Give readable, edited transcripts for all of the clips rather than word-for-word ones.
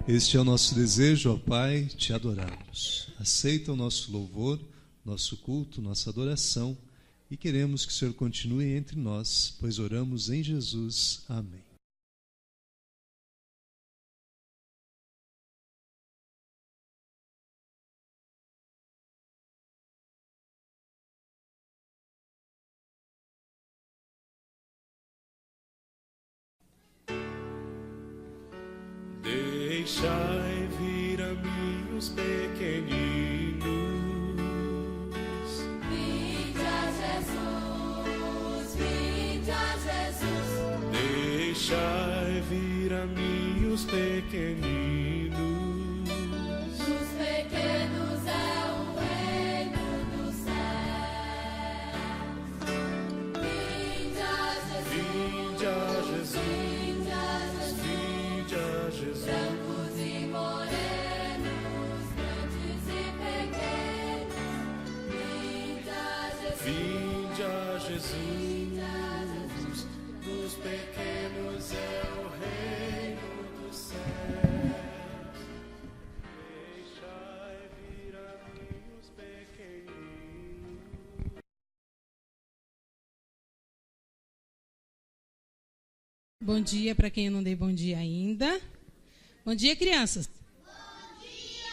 Este é o nosso desejo, ó Pai, te adorarmos. Aceita o nosso louvor, nosso culto, nossa adoração, e queremos que o Senhor continue entre nós, pois oramos em Jesus. Amém. Deixai vir a mim os pequeninos. Vinde a Jesus, vinde a Jesus. Deixai vir a mim os pequeninos. Os pequenos é o reino dos céus. Vinde a Jesus, Vinde a Jesus, vinde a Jesus. vinde a Jesus. Brancos e morenos, grandes e pequenos, vinde a Jesus, Vinde a vinde a Jesus. Jesus. Dos pequenos é o reino dos céus. Deixai vir a mim os pequeninos. Bom dia para quem eu não dei bom dia ainda. Bom dia, crianças. Bom dia!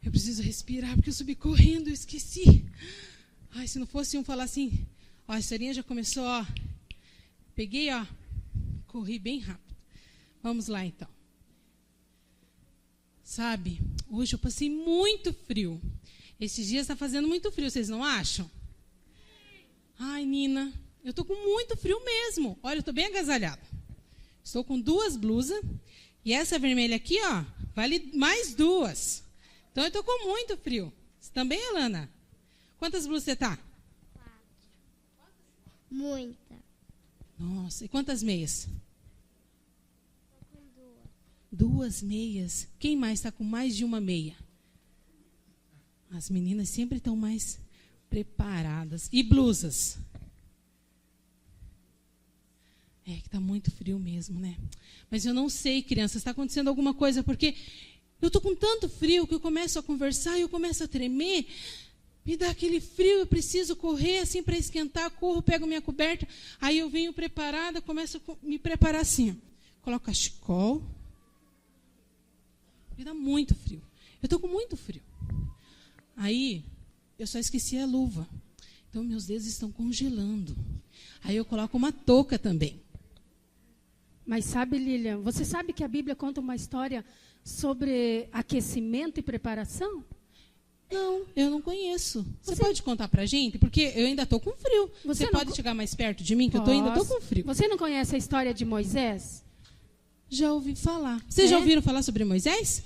Eu preciso respirar porque eu subi correndo, eu esqueci. Ai, se não fosse um falar assim, ó, a historinha já começou, ó. Peguei, ó, corri bem rápido. Vamos lá, então. Sabe, hoje eu passei muito frio. Esses dias está fazendo muito frio, vocês não acham? Ai, Nina, eu estou com muito frio mesmo. Olha, eu estou bem agasalhada. Estou com 2 blusas. E essa vermelha aqui, ó, vale mais 2. Então, eu estou com muito frio. Você também, Alana? Quantas blusas você está? 4. Muita. Nossa, e quantas meias? Tô com 2. 2 meias. Quem mais está com mais de uma meia? As meninas sempre estão mais preparadas. E blusas? É que está muito frio mesmo, né? Mas eu não sei, crianças, está acontecendo alguma coisa, porque eu estou com tanto frio que eu começo a conversar e eu começo a tremer. Me dá aquele frio, eu preciso correr assim para esquentar, corro, pego minha coberta, aí eu venho preparada, começo a me preparar assim, ó. Coloco cachecol. Me dá muito frio. Eu estou com muito frio. Aí, eu só esqueci a luva. Então, meus dedos estão congelando. Aí eu coloco uma touca também. Mas sabe, Lilian, você sabe que a Bíblia conta uma história sobre aquecimento e preparação? Não, eu não conheço. Você pode contar pra gente? Porque eu ainda estou com frio. Você não pode chegar mais perto de mim, que eu ainda estou com frio. Você não conhece a história de Moisés? Já ouvi falar. Vocês já ouviram falar sobre Moisés?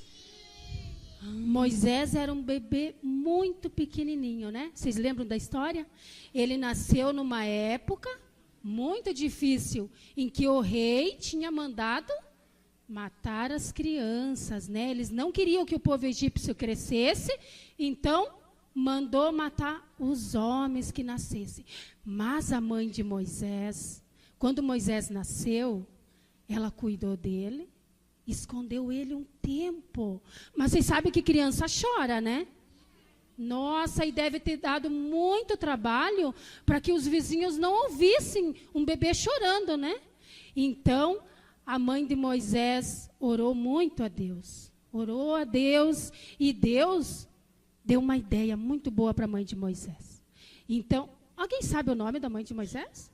Moisés era um bebê muito pequenininho, né? Vocês lembram da história? Ele nasceu numa época muito difícil, em que o rei tinha mandado matar as crianças, né? Eles não queriam que o povo egípcio crescesse, então mandou matar os homens que nascessem. Mas a mãe de Moisés, quando Moisés nasceu, ela cuidou dele, escondeu ele um tempo. Mas vocês sabem que criança chora, né? Nossa, e deve ter dado muito trabalho para que os vizinhos não ouvissem um bebê chorando, né? Então, a mãe de Moisés orou muito a Deus. Orou a Deus e Deus deu uma ideia muito boa para a mãe de Moisés. Então, alguém sabe o nome da mãe de Moisés?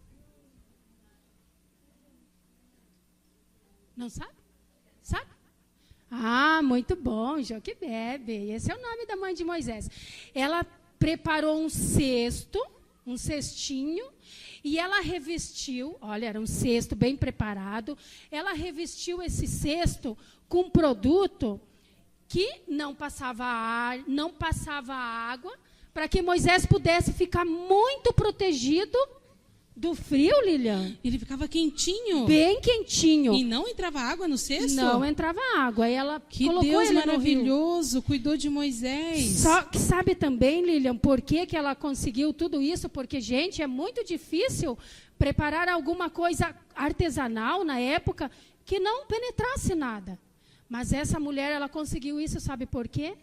Não sabe? Sabe? Ah, muito bom, Joquebebe. Esse é o nome da mãe de Moisés. Ela preparou um cesto, um cestinho, e ela revestiu, olha, era um cesto bem preparado, ela revestiu esse cesto com produto que não passava ar, não passava água, para que Moisés pudesse ficar muito protegido do frio, Lilian. Ele ficava quentinho? Bem quentinho. E não entrava água no cesto? Não entrava água. Aí ela Que colocou Deus ele maravilhoso, cuidou de Moisés. Só que sabe também, Lilian, por que ela conseguiu tudo isso? Porque, gente, é muito difícil preparar alguma coisa artesanal na época que não penetrasse nada. Mas essa mulher, ela conseguiu isso, sabe por quê?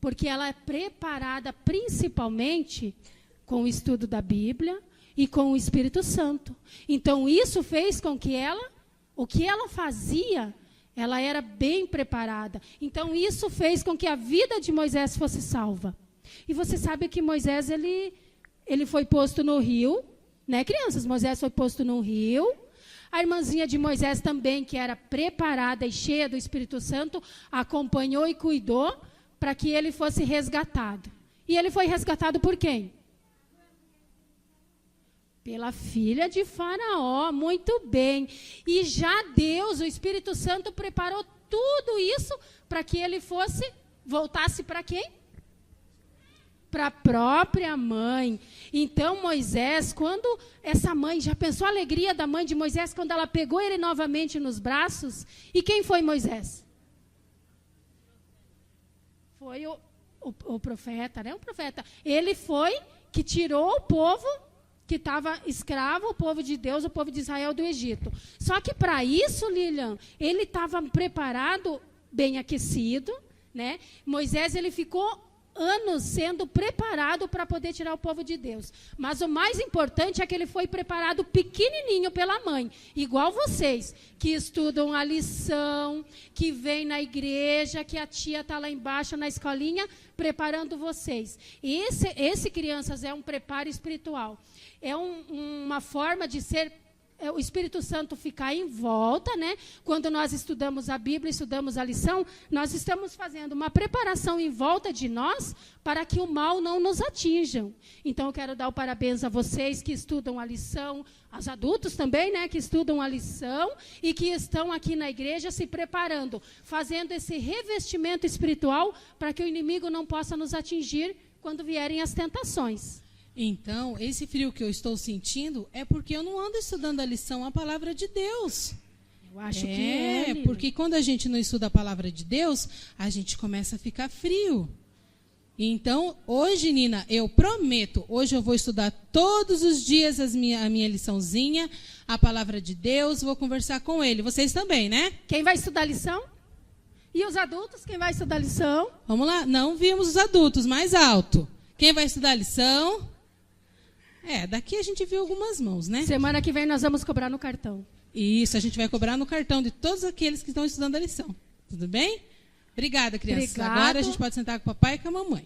Porque ela é preparada principalmente com o estudo da Bíblia e com o Espírito Santo. Então, isso fez com que o que ela fazia, ela era bem preparada. Então, isso fez com que a vida de Moisés fosse salva. E você sabe que Moisés, ele foi posto no rio, né, crianças? Moisés foi posto no rio. A irmãzinha de Moisés também, que era preparada e cheia do Espírito Santo, acompanhou e cuidou para que ele fosse resgatado. E ele foi resgatado por quem? Pela filha de Faraó, muito bem. E já Deus, o Espírito Santo, preparou tudo isso para que ele voltasse para quem? Para a própria mãe. Então, Moisés, quando essa mãe, já pensou a alegria da mãe de Moisés, quando ela pegou ele novamente nos braços? E quem foi Moisés? Foi o profeta, né? O profeta. Ele foi que tirou o povo que estava escravo, o povo de Deus, o povo de Israel do Egito. Só que para isso, Lilian, ele estava preparado, bem aquecido, né? Moisés, ele ficou anos sendo preparado para poder tirar o povo de Deus. Mas o mais importante é que ele foi preparado pequenininho pela mãe. Igual vocês, que estudam a lição, que vêm na igreja, que a tia está lá embaixo na escolinha, preparando vocês. Esse, crianças, é um preparo espiritual. É uma forma de ser o Espírito Santo ficar em volta, né? Quando nós estudamos a Bíblia, estudamos a lição, nós estamos fazendo uma preparação em volta de nós para que o mal não nos atinjam. Então, eu quero dar o parabéns a vocês que estudam a lição, aos adultos também, né? Que estudam a lição e que estão aqui na igreja se preparando, fazendo esse revestimento espiritual para que o inimigo não possa nos atingir quando vierem as tentações. Então, esse frio que eu estou sentindo é porque eu não ando estudando a lição, a palavra de Deus. Eu acho que é, porque quando a gente não estuda a palavra de Deus, a gente começa a ficar frio. Então, hoje, Nina, eu prometo, hoje eu vou estudar todos os dias a minha liçãozinha, a palavra de Deus, vou conversar com ele. Vocês também, né? Quem vai estudar a lição? E os adultos, quem vai estudar a lição? Vamos lá? Não vimos os adultos, mais alto. Quem vai estudar a lição? Daqui a gente viu algumas mãos, né? Semana que vem nós vamos cobrar no cartão. Isso, a gente vai cobrar no cartão de todos aqueles que estão estudando a lição. Tudo bem? Obrigada, crianças. Obrigado. Agora a gente pode sentar com o papai e com a mamãe.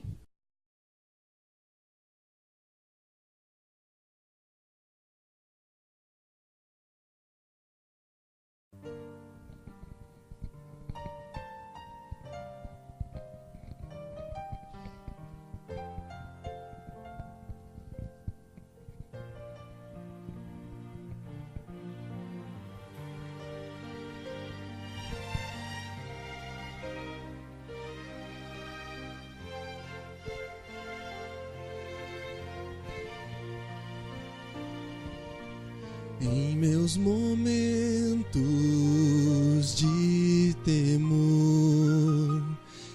Em meus momentos de temor,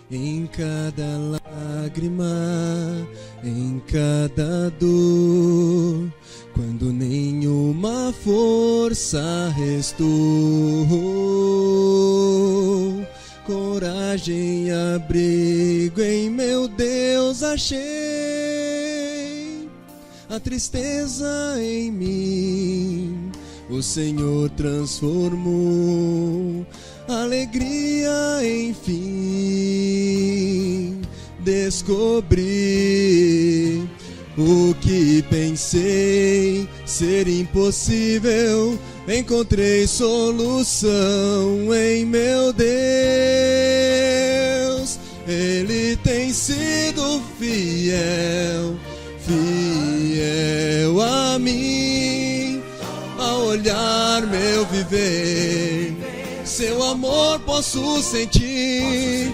em cada lágrima, em cada dor, quando nenhuma força restou, coragem e abrigo em meu Deus achei. A tristeza em mim o Senhor transformou, alegria enfim descobri. O que pensei ser impossível, encontrei solução em meu Deus. Ele tem sido fiel, fiel a mim. Ao olhar meu viver, seu amor posso sentir.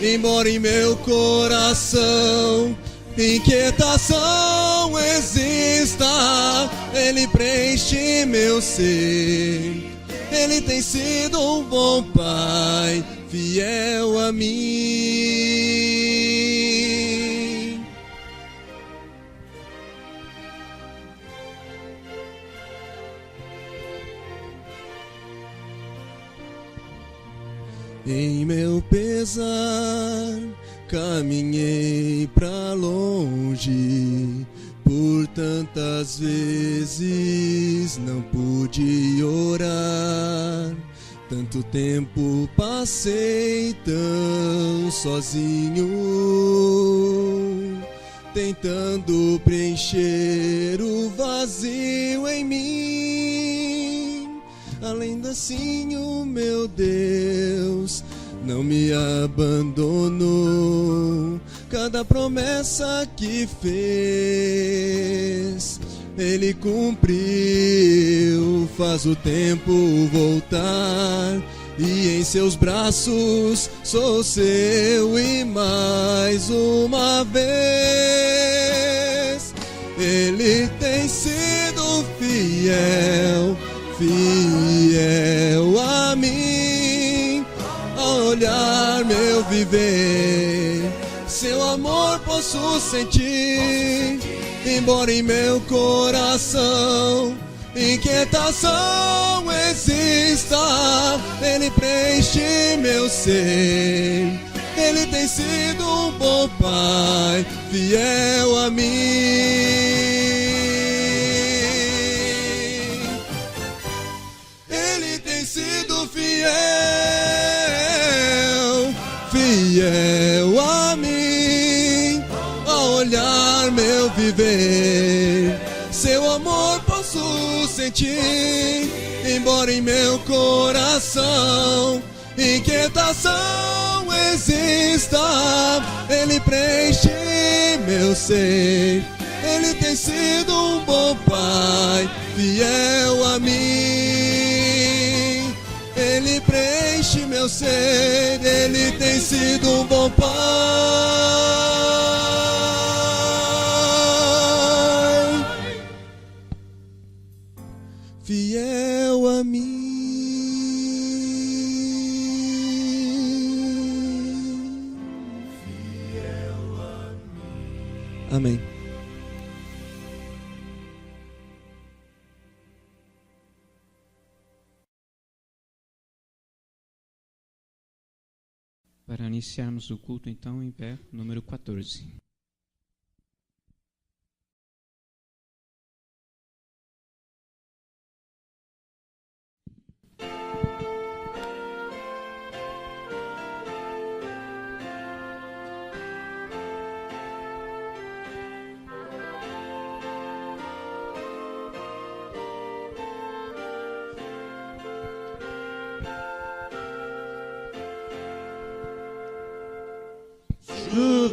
Embora em meu coração inquietação exista, Ele preenche meu ser. Ele tem sido um bom Pai, fiel a mim. Em meu pesar caminhei pra longe, por tantas vezes não pude orar. Tanto tempo passei tão sozinho, tentando preencher o vazio em mim. Além assim, o meu Deus não me abandonou. Cada promessa que fez, Ele cumpriu. Faz o tempo voltar e em seus braços sou seu. E mais uma vez Ele tem sido fiel, fiel a mim. Ao olhar meu viver, seu amor posso sentir. Embora em meu coração inquietação exista, Ele preenche meu ser. Ele tem sido um bom Pai, fiel a mim. Ele tem sido fiel, fiel a mim. Ao olhar meu viver, seu amor posso sentir. Embora em meu coração inquietação exista, Ele preenche meu ser. Ele tem sido um bom Pai, fiel a mim. Ele preenche meu ser. Ele tem sido um bom Pai, fiel a mim. Amém. Para iniciarmos o culto, então, em pé, número 14.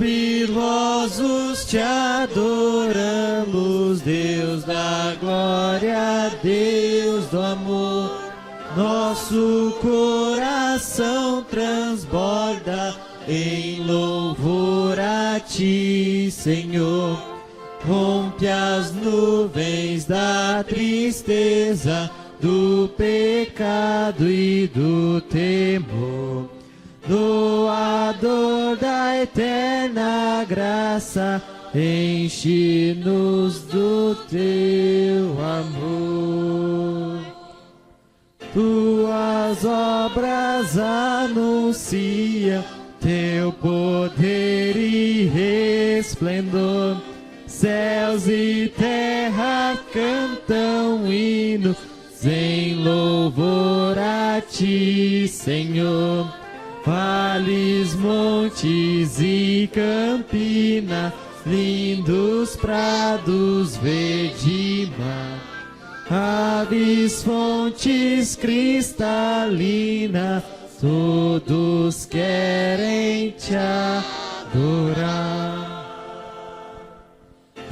Jubilosos te adoramos, Deus da glória, Deus do amor. Nosso coração transborda em louvor a ti, Senhor. rompe as nuvens da tristeza, do pecado e do temor. Doador da eterna graça, enche-nos do teu amor. Tuas obras anunciam teu poder e resplendor. Céus e terra cantam hinos em louvor a ti, Senhor. Vales, montes e campinas, lindos prados, verde mar. Aves, fontes cristalinas, todos querem te adorar.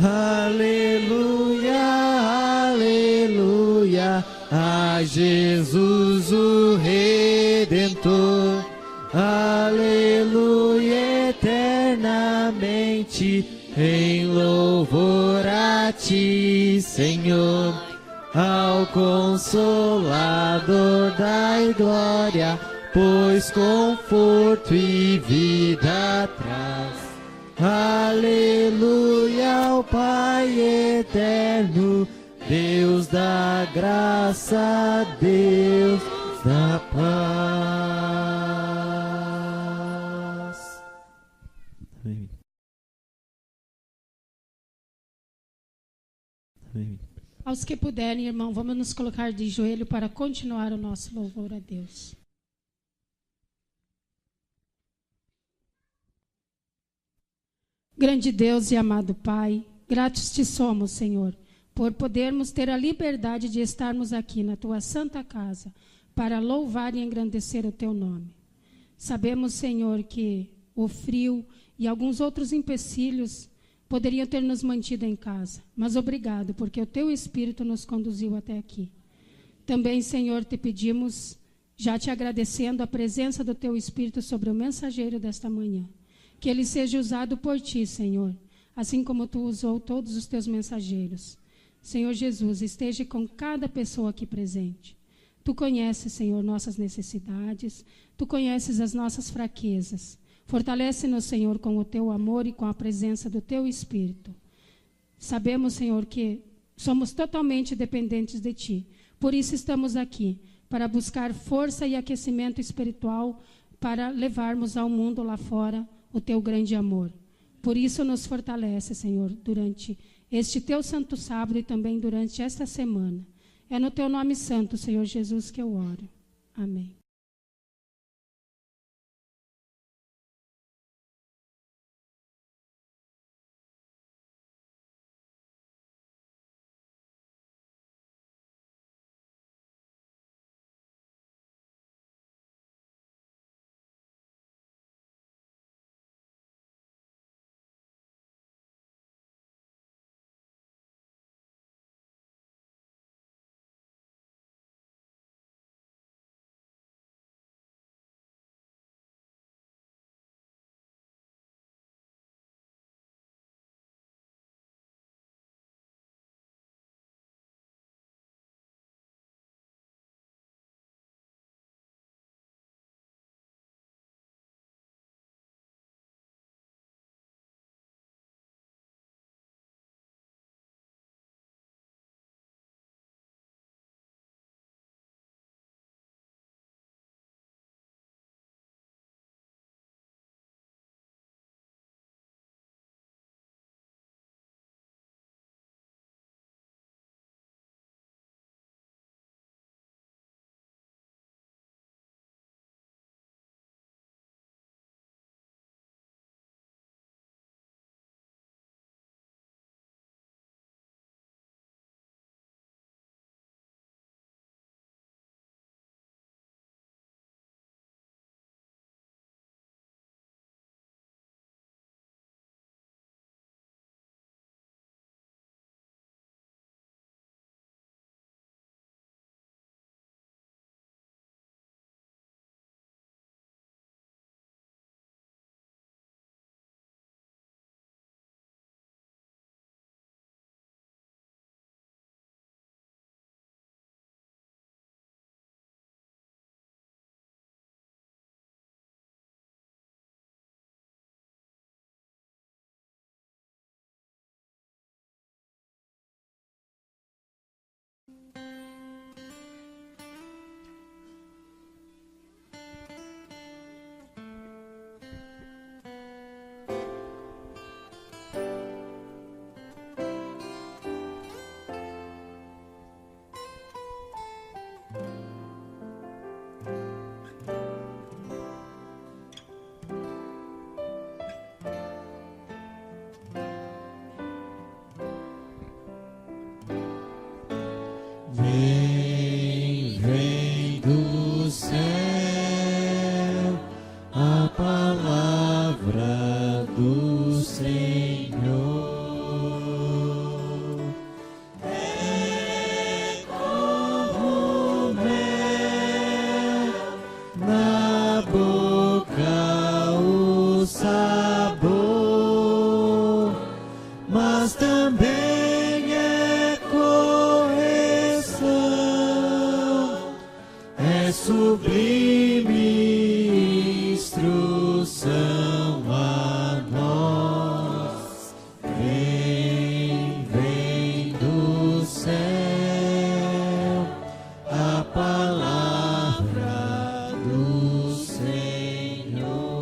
Aleluia, aleluia, a Jesus o Redentor. Aleluia, eternamente em louvor a ti, Senhor. Ao Consolador dai glória, pois conforto e vida traz. Aleluia, ao Pai eterno, Deus da graça, Deus da paz. Amém. Amém. Aos que puderem, irmão, vamos nos colocar de joelho para continuar o nosso louvor a Deus. Grande Deus e amado Pai, gratos te somos, Senhor, por podermos ter a liberdade de estarmos aqui na tua santa casa para louvar e engrandecer o teu nome. Sabemos, Senhor, que o frio e alguns outros empecilhos poderiam ter nos mantido em casa, mas obrigado, porque o teu Espírito nos conduziu até aqui. Também, Senhor, te pedimos, já te agradecendo a presença do teu Espírito sobre o mensageiro desta manhã, que ele seja usado por ti, Senhor, assim como tu usou todos os teus mensageiros. Senhor Jesus, esteja com cada pessoa aqui presente. Tu conheces, Senhor, nossas necessidades, tu conheces as nossas fraquezas. Fortalece-nos, Senhor, com o teu amor e com a presença do teu Espírito. Sabemos, Senhor, que somos totalmente dependentes de ti. Por isso estamos aqui, para buscar força e aquecimento espiritual, para levarmos ao mundo lá fora o teu grande amor. Por isso nos fortalece, Senhor, durante este teu santo sábado e também durante esta semana. É no teu nome santo, Senhor Jesus, que eu oro. Amém. Vem, vem do céu a palavra do Senhor. É como mel na boca o sabor, mas também é correção, é sublime instrução a nós. Vem, vem do céu a palavra do Senhor.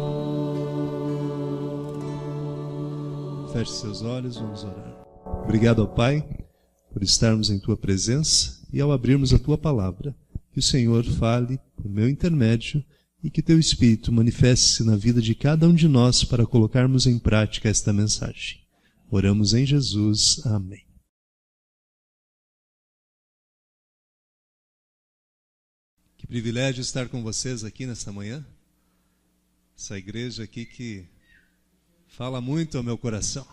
Feche seus olhos, vamos orar. Obrigado, ó Pai, por estarmos em Tua presença e ao abrirmos a Tua palavra, que o Senhor fale por meu intermédio e que Teu Espírito manifeste-se na vida de cada um de nós para colocarmos em prática esta mensagem. Oramos em Jesus. Amém. Que privilégio estar com vocês aqui nessa manhã. Essa igreja aqui que fala muito ao meu coração.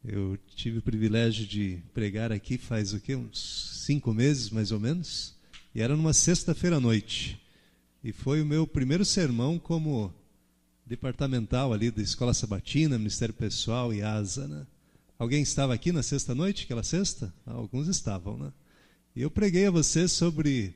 Eu tive o privilégio de pregar aqui faz uns 5 meses, mais ou menos, e era numa sexta-feira à noite. E foi o meu primeiro sermão como departamental ali da Escola Sabatina, Ministério Pessoal e ASA, né? Alguém estava aqui na sexta-noite, aquela sexta? Alguns estavam, né? E eu preguei a vocês sobre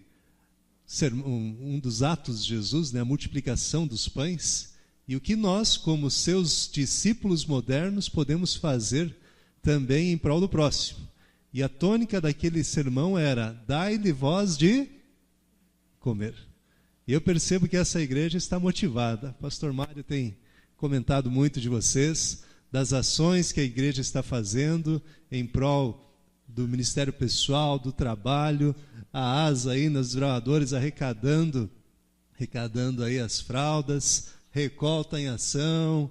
um dos atos de Jesus, né? A multiplicação dos pães, e o que nós, como seus discípulos modernos, podemos fazer também em prol do próximo. E a tônica daquele sermão era: dai-lhe voz de comer. E eu percebo que essa igreja está motivada. O pastor Mário tem comentado muito de vocês, das ações que a igreja está fazendo em prol do ministério pessoal, do trabalho, a ASA aí nos desbravadores arrecadando aí as fraldas, recolta em ação.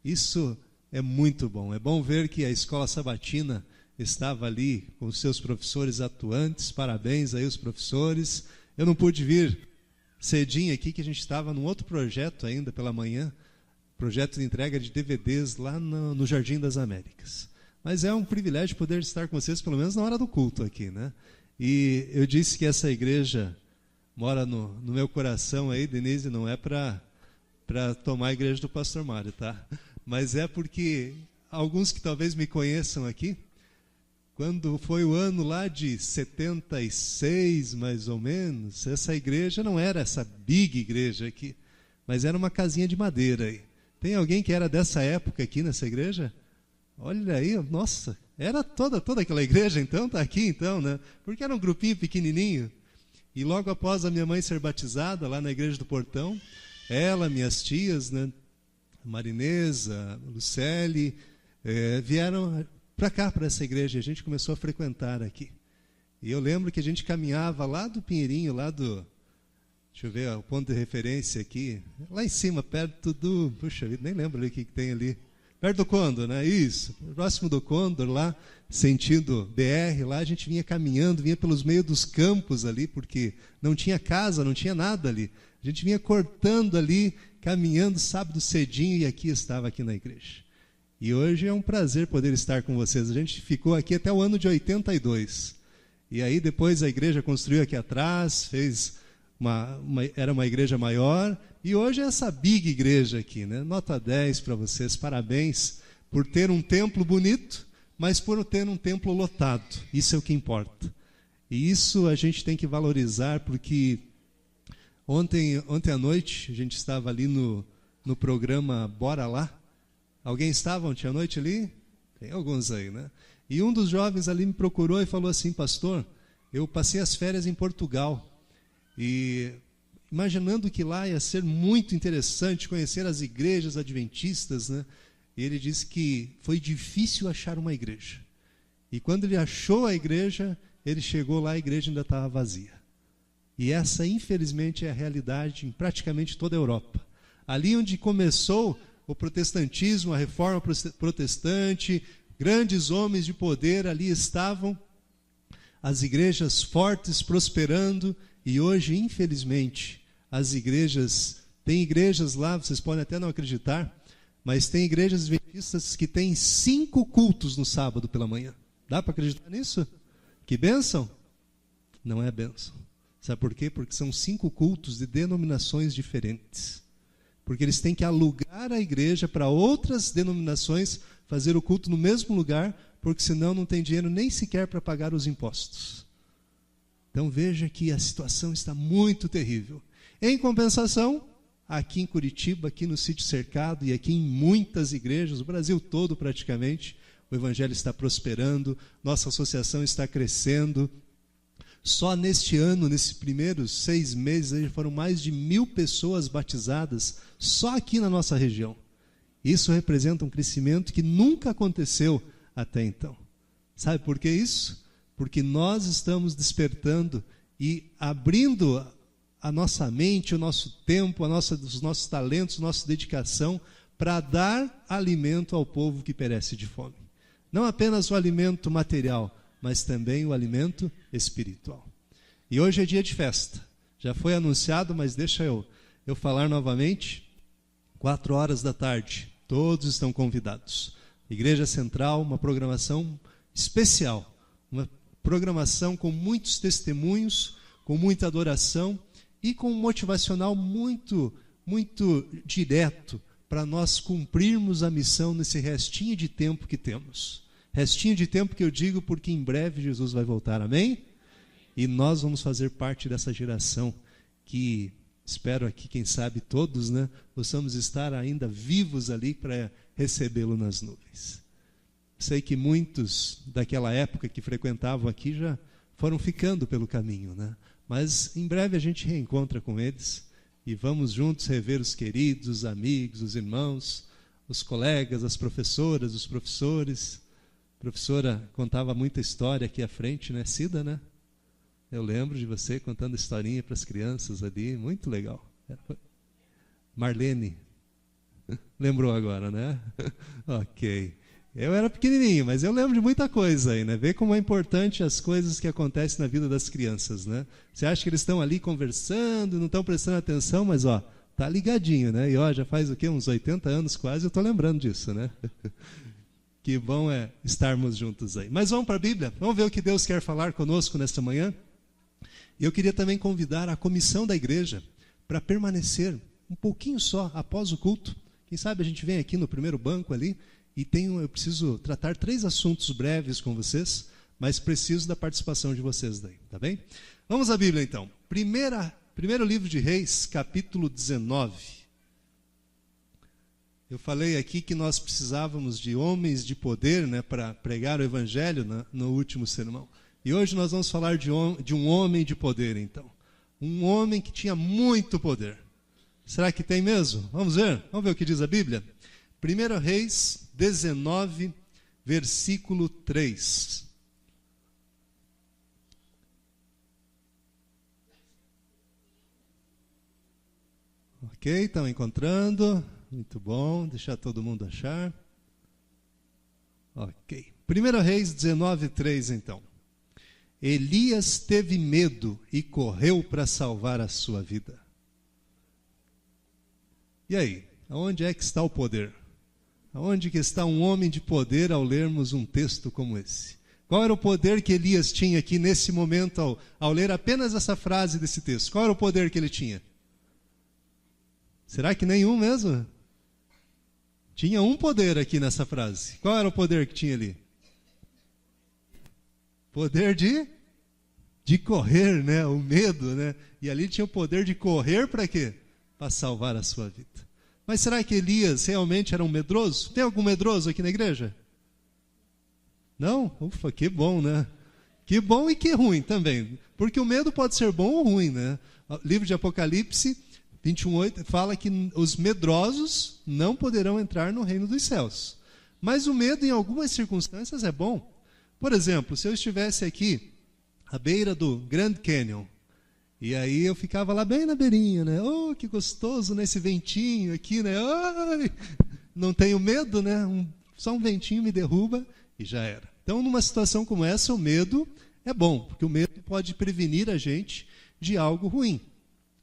Isso é muito bom. É bom ver que a Escola Sabatina estava ali com os seus professores atuantes. Parabéns aí os professores. Eu não pude vir cedinho aqui, que a gente estava num outro projeto ainda pela manhã, projeto de entrega de DVDs lá no Jardim das Américas. Mas é um privilégio poder estar com vocês, pelo menos na hora do culto aqui, né? E eu disse que essa igreja mora no meu coração aí, Denise, não é para tomar a igreja do pastor Mário, tá? Mas é porque alguns que talvez me conheçam aqui, quando foi o ano lá de 76, mais ou menos, essa igreja não era essa big igreja aqui, mas era uma casinha de madeira aí. Tem alguém que era dessa época aqui nessa igreja? Olha aí, nossa, era toda aquela igreja então, tá aqui então, né? Porque era um grupinho pequenininho. E logo após a minha mãe ser batizada lá na igreja do Portão, ela, minhas tias, né, Marinesa, Lucely, vieram para cá, para essa igreja, a gente começou a frequentar aqui. E eu lembro que a gente caminhava lá do Pinheirinho, deixa eu ver, o ponto de referência aqui, lá em cima, perto do, puxa vida, nem lembro ali o que tem ali, perto do Condor, né? Isso, próximo do Condor, lá, sentido BR, lá a gente vinha caminhando, vinha pelos meios dos campos ali, porque não tinha casa, não tinha nada ali. A gente vinha cortando ali, caminhando sábado cedinho, e estava aqui na igreja. E hoje é um prazer poder estar com vocês. A gente ficou aqui até o ano de 82. E aí depois a igreja construiu aqui atrás, fez era uma igreja maior, e hoje é essa big igreja aqui, né? Nota 10 para vocês, parabéns por ter um templo bonito, mas por ter um templo lotado. Isso é o que importa. E isso a gente tem que valorizar, porque ontem à noite a gente estava ali no programa Bora Lá. Alguém estava ontem à noite ali? Tem alguns aí, né? E um dos jovens ali me procurou e falou assim: pastor, eu passei as férias em Portugal, e imaginando que lá ia ser muito interessante conhecer as igrejas adventistas, né? E ele disse que foi difícil achar uma igreja. E quando ele achou a igreja, ele chegou lá, a igreja ainda estava vazia. E essa, infelizmente, é a realidade em praticamente toda a Europa. Ali onde começou o protestantismo, a reforma protestante, grandes homens de poder ali estavam. as igrejas fortes prosperando, e hoje, infelizmente, tem igrejas lá, vocês podem até não acreditar, mas tem igrejas adventistas que têm 5 cultos no sábado pela manhã. Dá para acreditar nisso? Que bênção? Não é bênção. Sabe por quê? Porque são 5 cultos de denominações diferentes. Porque eles têm que alugar a igreja para outras denominações fazer o culto no mesmo lugar, porque senão não tem dinheiro nem sequer para pagar os impostos. Então veja que a situação está muito terrível. Em compensação, aqui em Curitiba, aqui no Sítio Cercado e aqui em muitas igrejas, o Brasil todo praticamente, o evangelho está prosperando, nossa associação está crescendo. Só neste ano, nesses primeiros 6 meses, foram mais de 1.000 pessoas batizadas, só aqui na nossa região. Isso representa um crescimento que nunca aconteceu até então. Sabe por que isso? Porque nós estamos despertando e abrindo a nossa mente, o nosso tempo, os nossos talentos, a nossa dedicação para dar alimento ao povo que perece de fome. Não apenas o alimento material, mas também o alimento espiritual. E hoje é dia de festa. Já foi anunciado, mas deixa eu falar novamente. 16h, todos estão convidados. Igreja Central, uma programação especial, uma programação com muitos testemunhos, com muita adoração e com um motivacional muito, muito direto para nós cumprirmos a missão nesse restinho de tempo que temos. Restinho de tempo que eu digo porque em breve Jesus vai voltar, amém? E nós vamos fazer parte dessa geração que, espero aqui, quem sabe todos, né, possamos estar ainda vivos ali para recebê-lo nas nuvens. Sei que muitos daquela época que frequentavam aqui já foram ficando pelo caminho, né? Mas em breve a gente reencontra com eles e vamos juntos rever os queridos, os amigos, os irmãos, os colegas, as professoras, os professores. A professora contava muita história aqui à frente, né? Cida, né? Eu lembro de você contando historinha para as crianças ali, muito legal. Marlene, lembrou agora, né? Ok. Eu era pequenininho, mas eu lembro de muita coisa aí, né? Vê como é importante as coisas que acontecem na vida das crianças, né? Você acha que eles estão ali conversando, não estão prestando atenção, mas ó, tá ligadinho, né? E ó, já faz o quê? Uns 80 anos quase, eu estou lembrando disso, né? Que bom é estarmos juntos aí. Mas vamos para a Bíblia, vamos ver o que Deus quer falar conosco nesta manhã. E eu queria também convidar a comissão da igreja para permanecer um pouquinho só após o culto. Quem sabe a gente vem aqui no primeiro banco ali e eu preciso tratar 3 assuntos breves com vocês, mas preciso da participação de vocês daí, tá bem? Vamos à Bíblia então. Primeiro livro de Reis, capítulo 19. Eu falei aqui que nós precisávamos de homens de poder, né, para pregar o evangelho no último sermão. E hoje nós vamos falar de um homem de poder, então. Um homem que tinha muito poder. Será que tem mesmo? Vamos ver? Vamos ver o que diz a Bíblia? 1 Reis 19, versículo 3. Ok, estão encontrando? Muito bom, deixar todo mundo achar. Ok. 1 Reis 19, 3, então. Elias teve medo e correu para salvar a sua vida. E aí, aonde é que está o poder? Aonde que está um homem de poder ao lermos um texto como esse? Qual era o poder que Elias tinha aqui nesse momento ao ler apenas essa frase desse texto? Qual era o poder que ele tinha? Será que nenhum mesmo? Tinha um poder aqui nessa frase. Qual era o poder que tinha ali? Poder de correr, né? O medo, né? E ali tinha o poder de correr para quê? Para salvar a sua vida. Mas será que Elias realmente era um medroso? Tem algum medroso aqui na igreja? Não? Ufa, que bom, né? Que bom e que ruim também. Porque o medo pode ser bom ou ruim, né? O livro de Apocalipse 21:8 fala que os medrosos não poderão entrar no reino dos céus. Mas o medo em algumas circunstâncias é bom. Por exemplo, se eu estivesse aqui à beira do Grand Canyon, e aí eu ficava lá bem na beirinha, né? Oh, que gostoso nesse ventinho aqui, né? Ai, não tenho medo, né? Só um ventinho me derruba e já era. Então, numa situação como essa, o medo é bom, porque o medo pode prevenir a gente de algo ruim.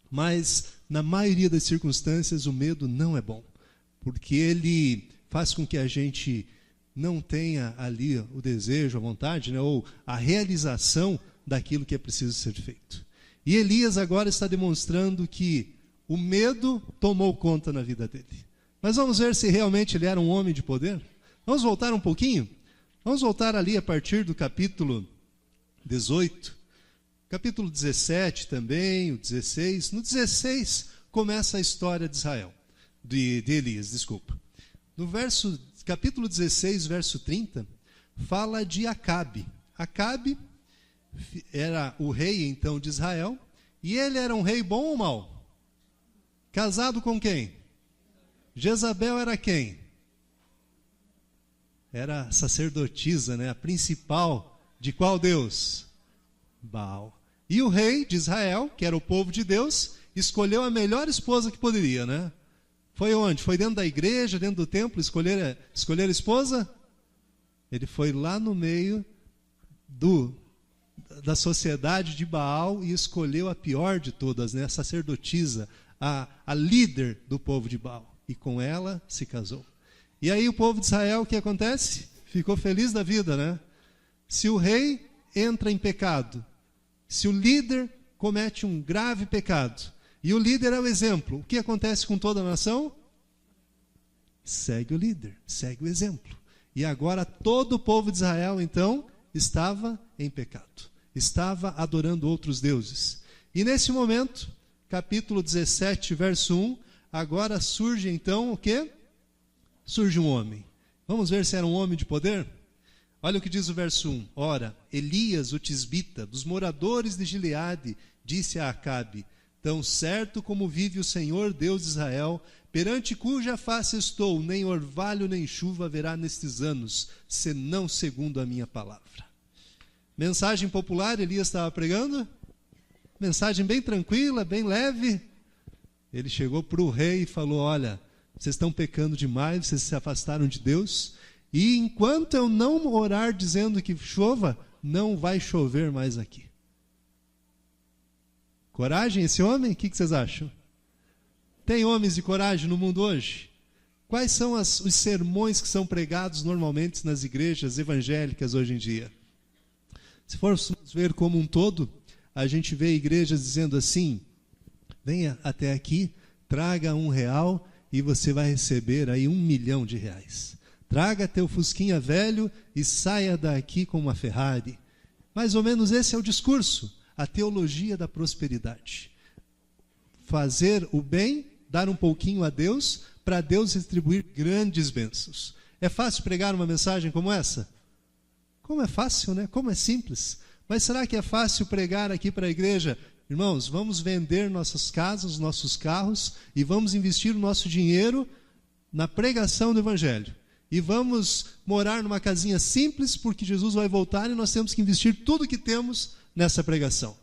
Mas, na maioria das circunstâncias, o medo não é bom, porque ele faz com que a gente não tenha ali o desejo, a vontade, né, ou a realização daquilo que é preciso ser feito. E Elias agora está demonstrando que o medo tomou conta na vida dele. Mas vamos ver se realmente ele era um homem de poder? Vamos voltar um pouquinho? Vamos voltar ali a partir do capítulo 18. Capítulo 17 também, o 16. No 16 começa a história de Israel, de Elias, desculpa. No capítulo 16, verso 30, fala de Acabe. Acabe era o rei então de Israel, e ele era um rei bom ou mau? Casado com quem? Jezabel era quem? Era sacerdotisa, né? A principal de qual Deus? Baal. E o rei de Israel, que era o povo de Deus, escolheu a melhor esposa que poderia, né? Foi onde? Foi dentro da igreja, dentro do templo, escolher a esposa? Ele foi lá no meio da sociedade de Baal e escolheu a pior de todas, né? A sacerdotisa, a líder do povo de Baal. E com ela se casou. E aí o povo de Israel, o que acontece? Ficou feliz da vida, né? Se o rei entra em pecado, se o líder comete um grave pecado, e o líder é o exemplo, o que acontece com toda a nação? Segue o líder, segue o exemplo. E agora todo o povo de Israel, então, estava em pecado. Estava adorando outros deuses. E nesse momento, capítulo 17, verso 1, agora surge então o quê? Surge um homem. Vamos ver se era um homem de poder? Olha o que diz o verso 1. Ora, Elias, o tisbita, dos moradores de Gileade, disse a Acabe: tão certo como vive o Senhor, Deus de Israel, perante cuja face estou, nem orvalho nem chuva haverá nestes anos, senão segundo a minha palavra. Mensagem popular, Elias estava pregando? Mensagem bem tranquila, bem leve. Ele chegou para o rei e falou: olha, vocês estão pecando demais, vocês se afastaram de Deus, e enquanto eu não orar dizendo que chova, não vai chover mais aqui. Coragem esse homem? O que vocês acham? Tem homens de coragem no mundo hoje? Quais são os sermões que são pregados normalmente nas igrejas evangélicas hoje em dia? Se formos ver como um todo, a gente vê igrejas dizendo assim: venha até aqui, traga R$1 e você vai receber aí R$1 milhão. Traga teu fusquinha velho e saia daqui com uma Ferrari. Mais ou menos esse é o discurso, a teologia da prosperidade. Fazer o bem, dar um pouquinho a Deus, para Deus distribuir grandes bênçãos. É fácil pregar uma mensagem como essa? Como é fácil, né? Como é simples. Mas será que é fácil pregar aqui para a igreja? Irmãos, vamos vender nossas casas, nossos carros, e vamos investir o nosso dinheiro na pregação do Evangelho. E vamos morar numa casinha simples, porque Jesus vai voltar e nós temos que investir tudo que temos nessa pregação.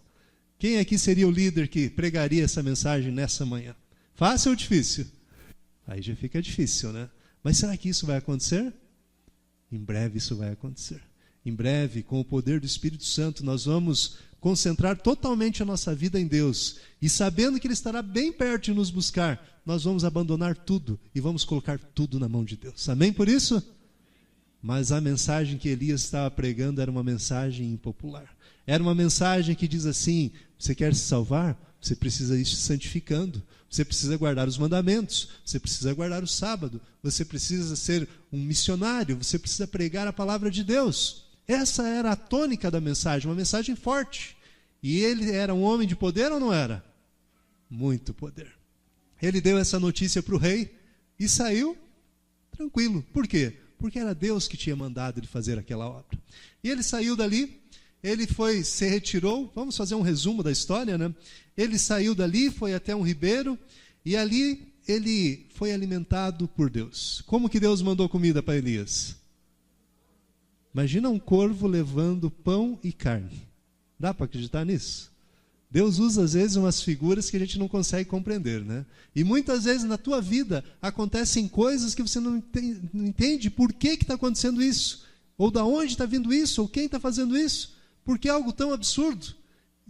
Quem aqui seria o líder que pregaria essa mensagem nessa manhã? Fácil ou difícil? Aí já fica difícil, né? Mas será que isso vai acontecer? Em breve isso vai acontecer. Em breve, com o poder do Espírito Santo, nós vamos concentrar totalmente a nossa vida em Deus. E sabendo que Ele estará bem perto de nos buscar, nós vamos abandonar tudo e vamos colocar tudo na mão de Deus. Amém por isso? Mas a mensagem que Elias estava pregando era uma mensagem impopular. Era uma mensagem que diz assim: você quer se salvar? Você precisa ir se santificando. Você precisa guardar os mandamentos. Você precisa guardar o sábado. Você precisa ser um missionário. Você precisa pregar a palavra de Deus. Essa era a tônica da mensagem, uma mensagem forte. E ele era um homem de poder ou não era? Muito poder. Ele deu essa notícia para o rei e saiu tranquilo. Por quê? Porque era Deus que tinha mandado ele fazer aquela obra. E ele saiu dali, ele se retirou. Vamos fazer um resumo da história, né? Ele saiu dali, foi até um ribeiro, e ali ele foi alimentado por Deus. Como que Deus mandou comida para Elias? Imagina um corvo levando pão e carne. Dá para acreditar nisso? Deus usa às vezes umas figuras que a gente não consegue compreender, né? E muitas vezes na tua vida acontecem coisas que você não entende por que está acontecendo isso, ou da onde está vindo isso, ou quem está fazendo isso. Por que algo tão absurdo?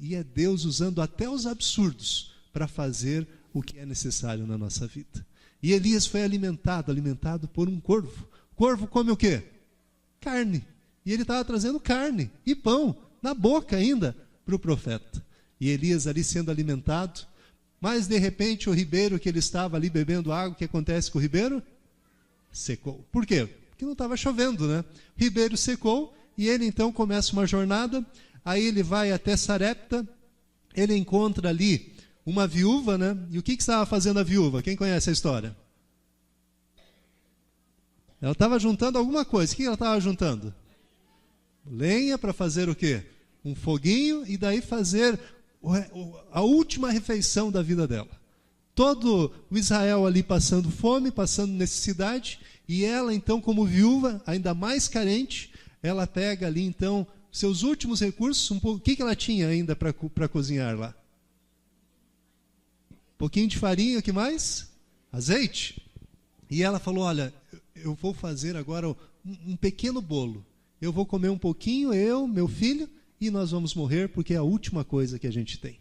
E é Deus usando até os absurdos para fazer o que é necessário na nossa vida. E Elias foi alimentado por um corvo. O corvo come o quê? Carne. E ele estava trazendo carne e pão na boca ainda para o profeta. E Elias ali sendo alimentado, mas de repente o ribeiro que ele estava ali bebendo água, o que acontece com o ribeiro? Secou. Por quê? Porque não estava chovendo, né? O ribeiro secou e ele então começa uma jornada, aí ele vai até Sarepta, ele encontra ali uma viúva, né? E o que estava fazendo a viúva? Quem conhece a história? Ela estava juntando alguma coisa. O que ela estava juntando? Lenha para fazer o quê? Um foguinho e daí fazer a última refeição da vida dela. Todo o Israel ali passando fome, passando necessidade, e ela então como viúva, ainda mais carente, ela pega ali então seus últimos recursos. O que ela tinha ainda para cozinhar lá? Um pouquinho de farinha, o que mais? Azeite. E ela falou, olha, eu vou fazer agora um pequeno bolo. Eu vou comer um pouquinho, eu, meu filho, e nós vamos morrer, porque é a última coisa que a gente tem.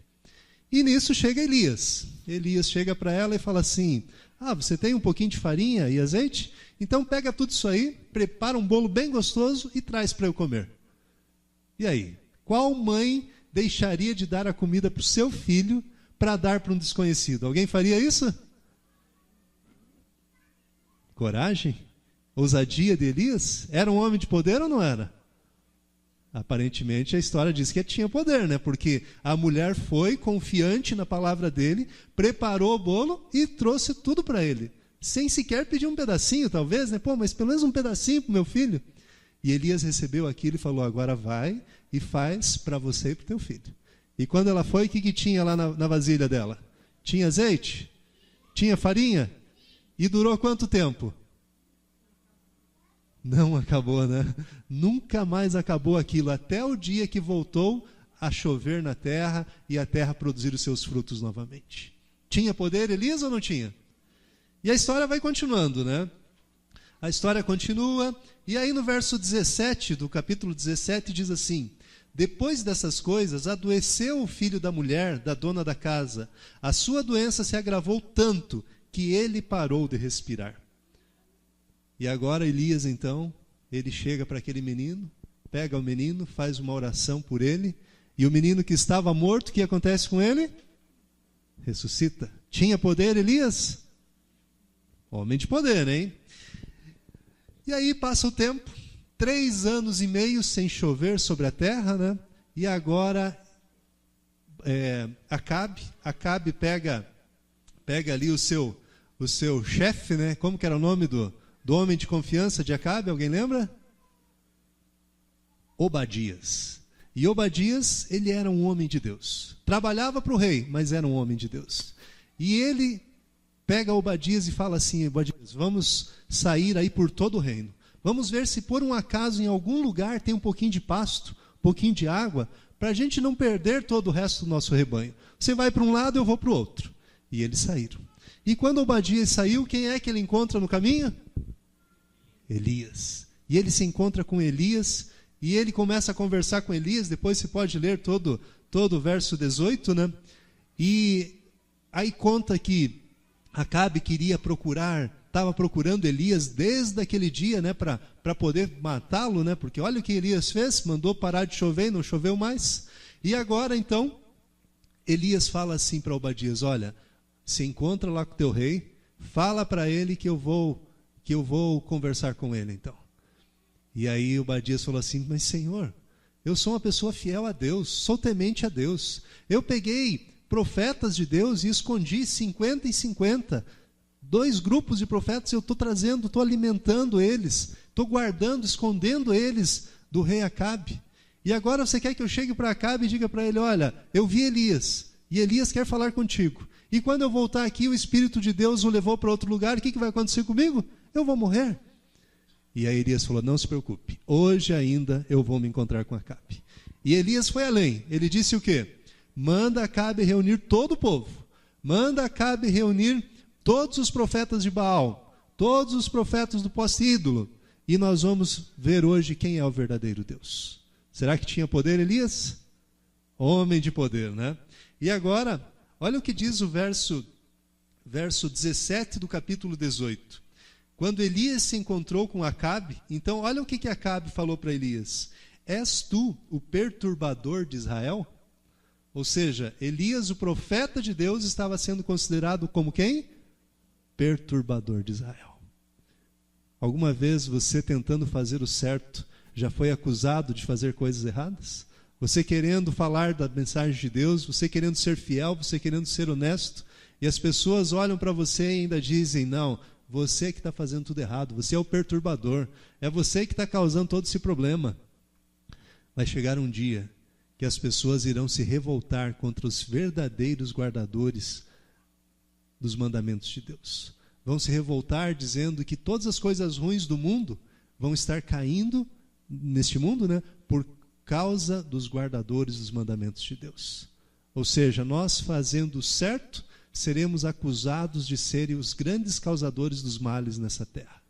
E nisso chega Elias. Elias chega para ela e fala assim, você tem um pouquinho de farinha e azeite? Então pega tudo isso aí, prepara um bolo bem gostoso e traz para eu comer. E aí? Qual mãe deixaria de dar a comida para o seu filho para dar para um desconhecido? Alguém faria isso? Coragem? Ousadia de Elias? Era um homem de poder ou não era? Aparentemente a história diz que tinha poder, né? Porque a mulher foi confiante na palavra dele, preparou o bolo e trouxe tudo para ele, sem sequer pedir um pedacinho, talvez, né? Mas pelo menos um pedacinho para o meu filho. E Elias recebeu aquilo e falou, agora vai e faz para você e para o teu filho. E quando ela foi, o que tinha lá na vasilha dela? Tinha azeite? Tinha farinha? E durou quanto tempo? Não acabou, né? Nunca mais acabou aquilo, até o dia que voltou a chover na terra e a terra produzir os seus frutos novamente. Tinha poder Elias ou não tinha? E a história vai continuando, né? A história continua, e aí no verso 17 do capítulo 17 diz assim, depois dessas coisas, adoeceu o filho da mulher, da dona da casa. A sua doença se agravou tanto que ele parou de respirar. E agora Elias, então, ele chega para aquele menino, pega o menino, faz uma oração por ele, e o menino que estava morto, o que acontece com ele? Ressuscita. Tinha poder Elias? Homem de poder, hein? E aí passa o tempo, 3 anos e meio sem chover sobre a terra, né? E agora Acabe pega ali o seu chefe, né? Como que era o nome do homem de confiança de Acabe, alguém lembra? Obadias. E Obadias, ele era um homem de Deus. Trabalhava para o rei, mas era um homem de Deus. E ele pega Obadias e fala assim, Obadias, vamos sair aí por todo o reino. Vamos ver se por um acaso em algum lugar tem um pouquinho de pasto, um pouquinho de água, para a gente não perder todo o resto do nosso rebanho. Você vai para um lado, eu vou para o outro. E eles saíram. E quando Obadias saiu, quem é que ele encontra no caminho? Elias. E ele se encontra com Elias, e ele começa a conversar com Elias, depois você pode ler todo o verso 18, né? E aí conta que Acabe queria estava procurando Elias desde aquele dia, né, para poder matá-lo, né? Porque olha o que Elias fez, mandou parar de chover e não choveu mais. E agora então, Elias fala assim para Obadias, olha, se encontra lá com o teu rei, fala para ele que eu vou conversar com ele, então. E aí Obadias falou assim, mas Senhor, eu sou uma pessoa fiel a Deus, sou temente a Deus. Eu peguei profetas de Deus e escondi 50 e 50. 2 grupos de profetas eu estou trazendo, estou alimentando eles, estou guardando, escondendo eles do rei Acabe. E agora você quer que eu chegue para Acabe e diga para ele, olha, eu vi Elias, e Elias quer falar contigo. E quando eu voltar aqui, o Espírito de Deus o levou para outro lugar, o que vai acontecer comigo? Eu vou morrer. E aí Elias falou, não se preocupe, hoje ainda eu vou me encontrar com Acabe. E Elias foi além, ele disse o quê? Manda Acabe reunir todo o povo, manda Acabe reunir todos os profetas de Baal, todos os profetas do poste-ídolo, e nós vamos ver hoje quem é o verdadeiro Deus. Será que tinha poder, Elias? Homem de poder, né? E agora, olha o que diz o verso 17 do capítulo 18. Quando Elias se encontrou com Acabe, então olha o que Acabe falou para Elias. És tu o perturbador de Israel? Ou seja, Elias, o profeta de Deus, estava sendo considerado como quem? Perturbador de Israel. Alguma vez você, tentando fazer o certo, já foi acusado de fazer coisas erradas? Você querendo falar da mensagem de Deus, você querendo ser fiel, você querendo ser honesto, e as pessoas olham para você e ainda dizem, não, você que está fazendo tudo errado, você é o perturbador, é você que está causando todo esse problema. Vai chegar um dia que as pessoas irão se revoltar contra os verdadeiros guardadores dos mandamentos de Deus. Vão se revoltar dizendo que todas as coisas ruins do mundo vão estar caindo neste mundo, né, por causa dos guardadores dos mandamentos de Deus. Ou seja, nós fazendo o certo, seremos acusados de serem os grandes causadores dos males nessa terra.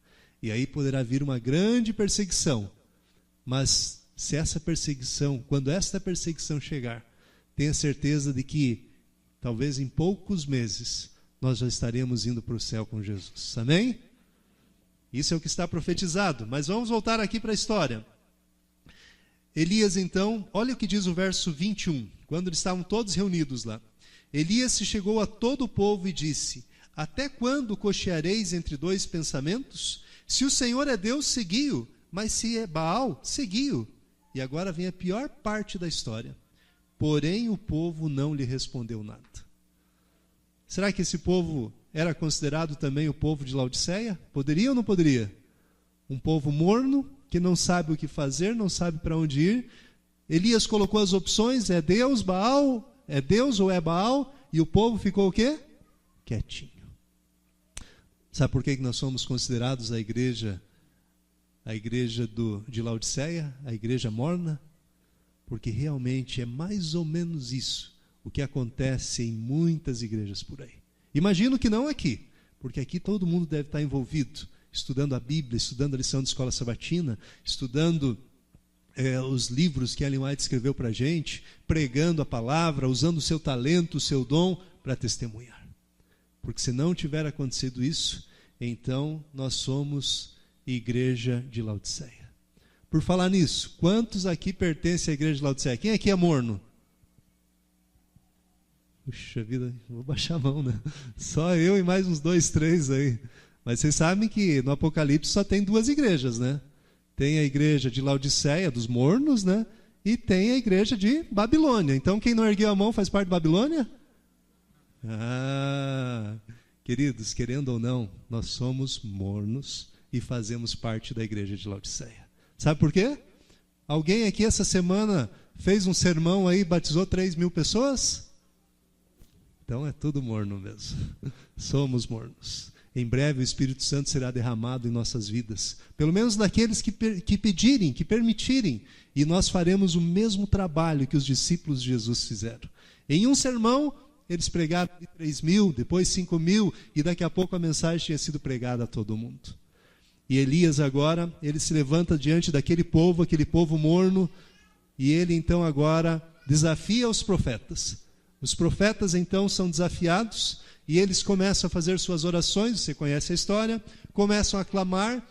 E aí poderá vir uma grande perseguição. Mas se essa perseguição, quando esta perseguição chegar, tenha certeza de que talvez em poucos meses nós já estaremos indo para o céu com Jesus. Amém? Isso é o que está profetizado. Mas vamos voltar aqui para a história. Elias então, olha o que diz o verso 21, quando eles estavam todos reunidos lá. Elias se chegou a todo o povo e disse, até quando cocheareis entre dois pensamentos? Se o Senhor é Deus, segui-o, mas se é Baal, segui-o. E agora vem a pior parte da história. Porém o povo não lhe respondeu nada. Será que esse povo era considerado também o povo de Laodiceia? Poderia ou não poderia? Um povo morno, que não sabe o que fazer, não sabe para onde ir. Elias colocou as opções, é Deus, Baal, é Deus ou é Baal, e o povo ficou o quê? Quietinho. Sabe por que nós somos considerados a igreja de Laodiceia, a igreja morna? Porque realmente é mais ou menos isso o que acontece em muitas igrejas por aí. Imagino que não aqui, porque aqui todo mundo deve estar envolvido, estudando a Bíblia, estudando a lição de escola sabatina, estudando os livros que Ellen White escreveu para a gente, pregando a palavra, usando o seu talento, o seu dom para testemunhar. Porque se não tiver acontecido isso, então nós somos igreja de Laodiceia. Por falar nisso, quantos aqui pertencem à igreja de Laodiceia? Quem aqui é morno? Puxa vida, vou baixar a mão, né? Só eu e mais uns 2, 3 aí. Mas vocês sabem que no Apocalipse só tem 2 igrejas, né? Tem a igreja de Laodiceia, dos mornos, né? E tem a igreja de Babilônia. Então, quem não ergueu a mão faz parte de Babilônia? Queridos, querendo ou não, nós somos mornos e fazemos parte da igreja de Laodiceia. Sabe por quê? Alguém aqui essa semana fez um sermão aí, batizou 3.000 pessoas? Então é tudo morno mesmo. Somos mornos. Em breve o Espírito Santo será derramado em nossas vidas. Pelo menos naqueles que pedirem, que permitirem. E nós faremos o mesmo trabalho que os discípulos de Jesus fizeram. Em um sermão, eles pregaram 3.000, depois 5.000, e daqui a pouco a mensagem tinha sido pregada a todo mundo. E Elias agora, ele se levanta diante daquele povo, aquele povo morno, e ele então agora desafia os profetas. Os profetas então são desafiados, e eles começam a fazer suas orações, você conhece a história, começam a clamar,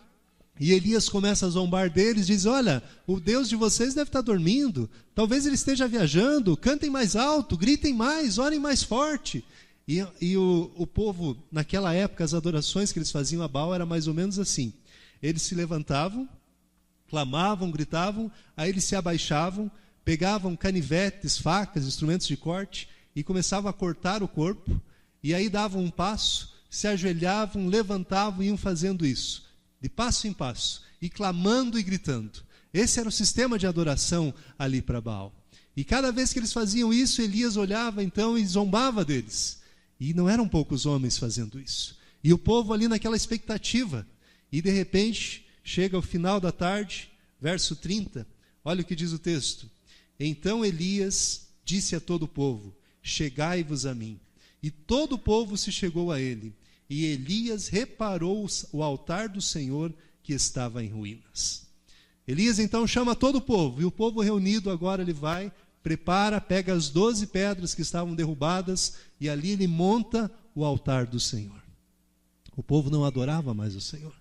e Elias começa a zombar deles, diz, olha, o Deus de vocês deve estar dormindo, talvez ele esteja viajando, cantem mais alto, gritem mais, orem mais forte. E o povo, naquela época, as adorações que eles faziam a Baal era mais ou menos assim, eles se levantavam, clamavam, gritavam, aí eles se abaixavam, pegavam canivetes, facas, instrumentos de corte, e começavam a cortar o corpo, e aí davam um passo, se ajoelhavam, levantavam e iam fazendo isso, de passo em passo, e clamando e gritando. Esse era o sistema de adoração ali para Baal. E cada vez que eles faziam isso, Elias olhava então e zombava deles. E não eram poucos homens fazendo isso. E o povo ali naquela expectativa. E de repente, chega ao final da tarde, verso 30, olha o que diz o texto. Então Elias disse a todo o povo, chegai-vos a mim. E todo o povo se chegou a ele. E Elias reparou o altar do Senhor que estava em ruínas. Elias então chama todo o povo, e o povo reunido agora ele vai, prepara, pega as 12 pedras que estavam derrubadas, e ali ele monta o altar do Senhor. O povo não adorava mais o Senhor.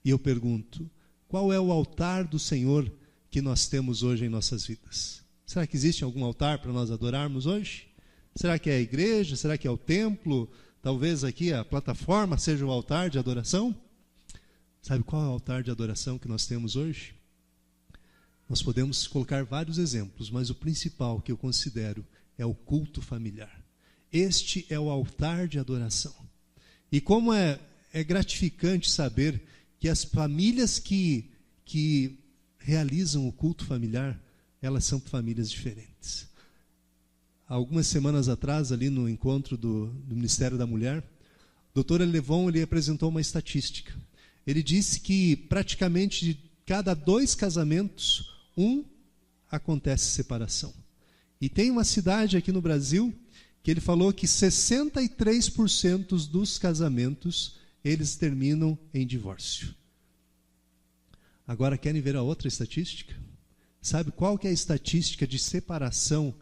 E eu pergunto, qual é o altar do Senhor que nós temos hoje em nossas vidas? Será que existe algum altar para nós adorarmos hoje? Será que é a igreja? Será que é o templo? Talvez aqui a plataforma seja o altar de adoração? Sabe qual é o altar de adoração que nós temos hoje? Nós podemos colocar vários exemplos, mas o principal que eu considero é o culto familiar. Este é o altar de adoração. E como é gratificante saber que as famílias que realizam o culto familiar, elas são famílias diferentes. Algumas semanas atrás, ali no encontro do Ministério da Mulher, o doutor Elevon ele apresentou uma estatística. Ele disse que praticamente de cada 2 casamentos, acontece separação. E tem uma cidade aqui no Brasil que ele falou que 63% dos casamentos eles terminam em divórcio. Agora querem ver a outra estatística? Sabe qual que é a estatística de separação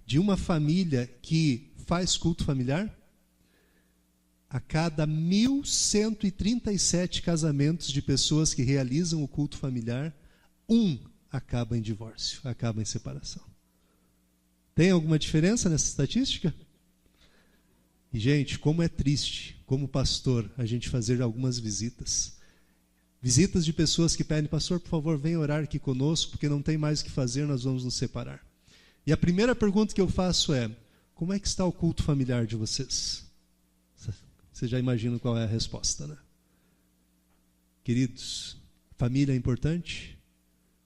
de uma família que faz culto familiar? A cada 1.137 casamentos de pessoas que realizam o culto familiar, acaba em divórcio, acaba em separação. Tem alguma diferença nessa estatística? E, gente, como é triste, como pastor, a gente fazer algumas visitas. Visitas de pessoas que pedem, pastor, por favor, venha orar aqui conosco, porque não tem mais o que fazer, nós vamos nos separar. E a primeira pergunta que eu faço é, como é que está o culto familiar de vocês? Você já imagina qual é a resposta, né? Queridos, família é importante?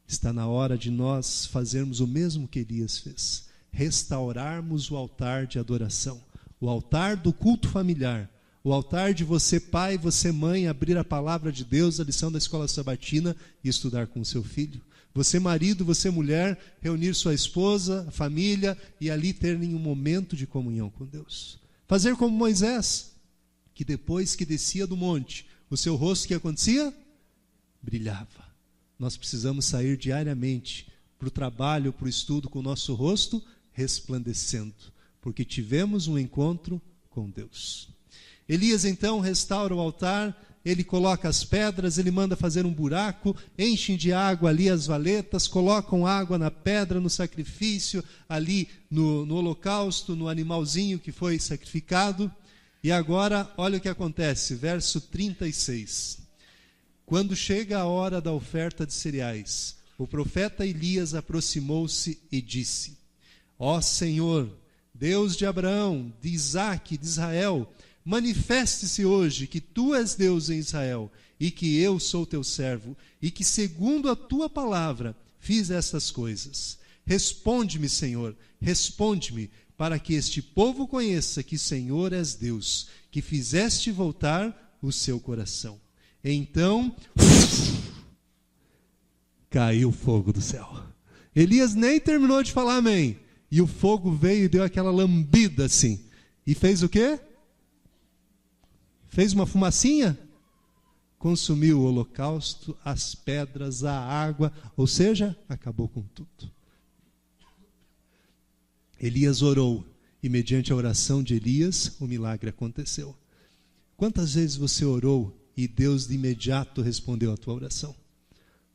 Está na hora de nós fazermos o mesmo que Elias fez. Restaurarmos o altar de adoração. O altar do culto familiar. O altar de você pai, você mãe, abrir a palavra de Deus, a lição da escola sabatina e estudar com o seu filho. Você marido, você mulher, reunir sua esposa, família e ali terem um momento de comunhão com Deus. Fazer como Moisés, que depois que descia do monte, o seu rosto, o que acontecia? Brilhava. Nós precisamos sair diariamente para o trabalho, para o estudo, com o nosso rosto resplandecendo, porque tivemos um encontro com Deus. Elias então restaura o altar, ele coloca as pedras, ele manda fazer um buraco, enchem de água ali as valetas, colocam água na pedra, no sacrifício, ali no holocausto, no animalzinho que foi sacrificado. E agora, olha o que acontece, verso 36. Quando chega a hora da oferta de cereais, o profeta Elias aproximou-se e disse: Ó Senhor, Deus de Abraão, de Isaque, de Israel, manifeste-se hoje que tu és Deus em Israel e que eu sou teu servo e que segundo a tua palavra fiz estas coisas. Responde-me, Senhor, responde-me, para que este povo conheça que Senhor és Deus, que fizeste voltar o seu coração. Então, caiu fogo do céu. Elias nem terminou de falar amém. E o fogo veio e deu aquela lambida assim. E fez o quê? Fez uma fumacinha? Consumiu o holocausto, as pedras, a água, ou seja, acabou com tudo. Elias orou, e mediante a oração de Elias, o milagre aconteceu. Quantas vezes você orou e Deus de imediato respondeu a tua oração?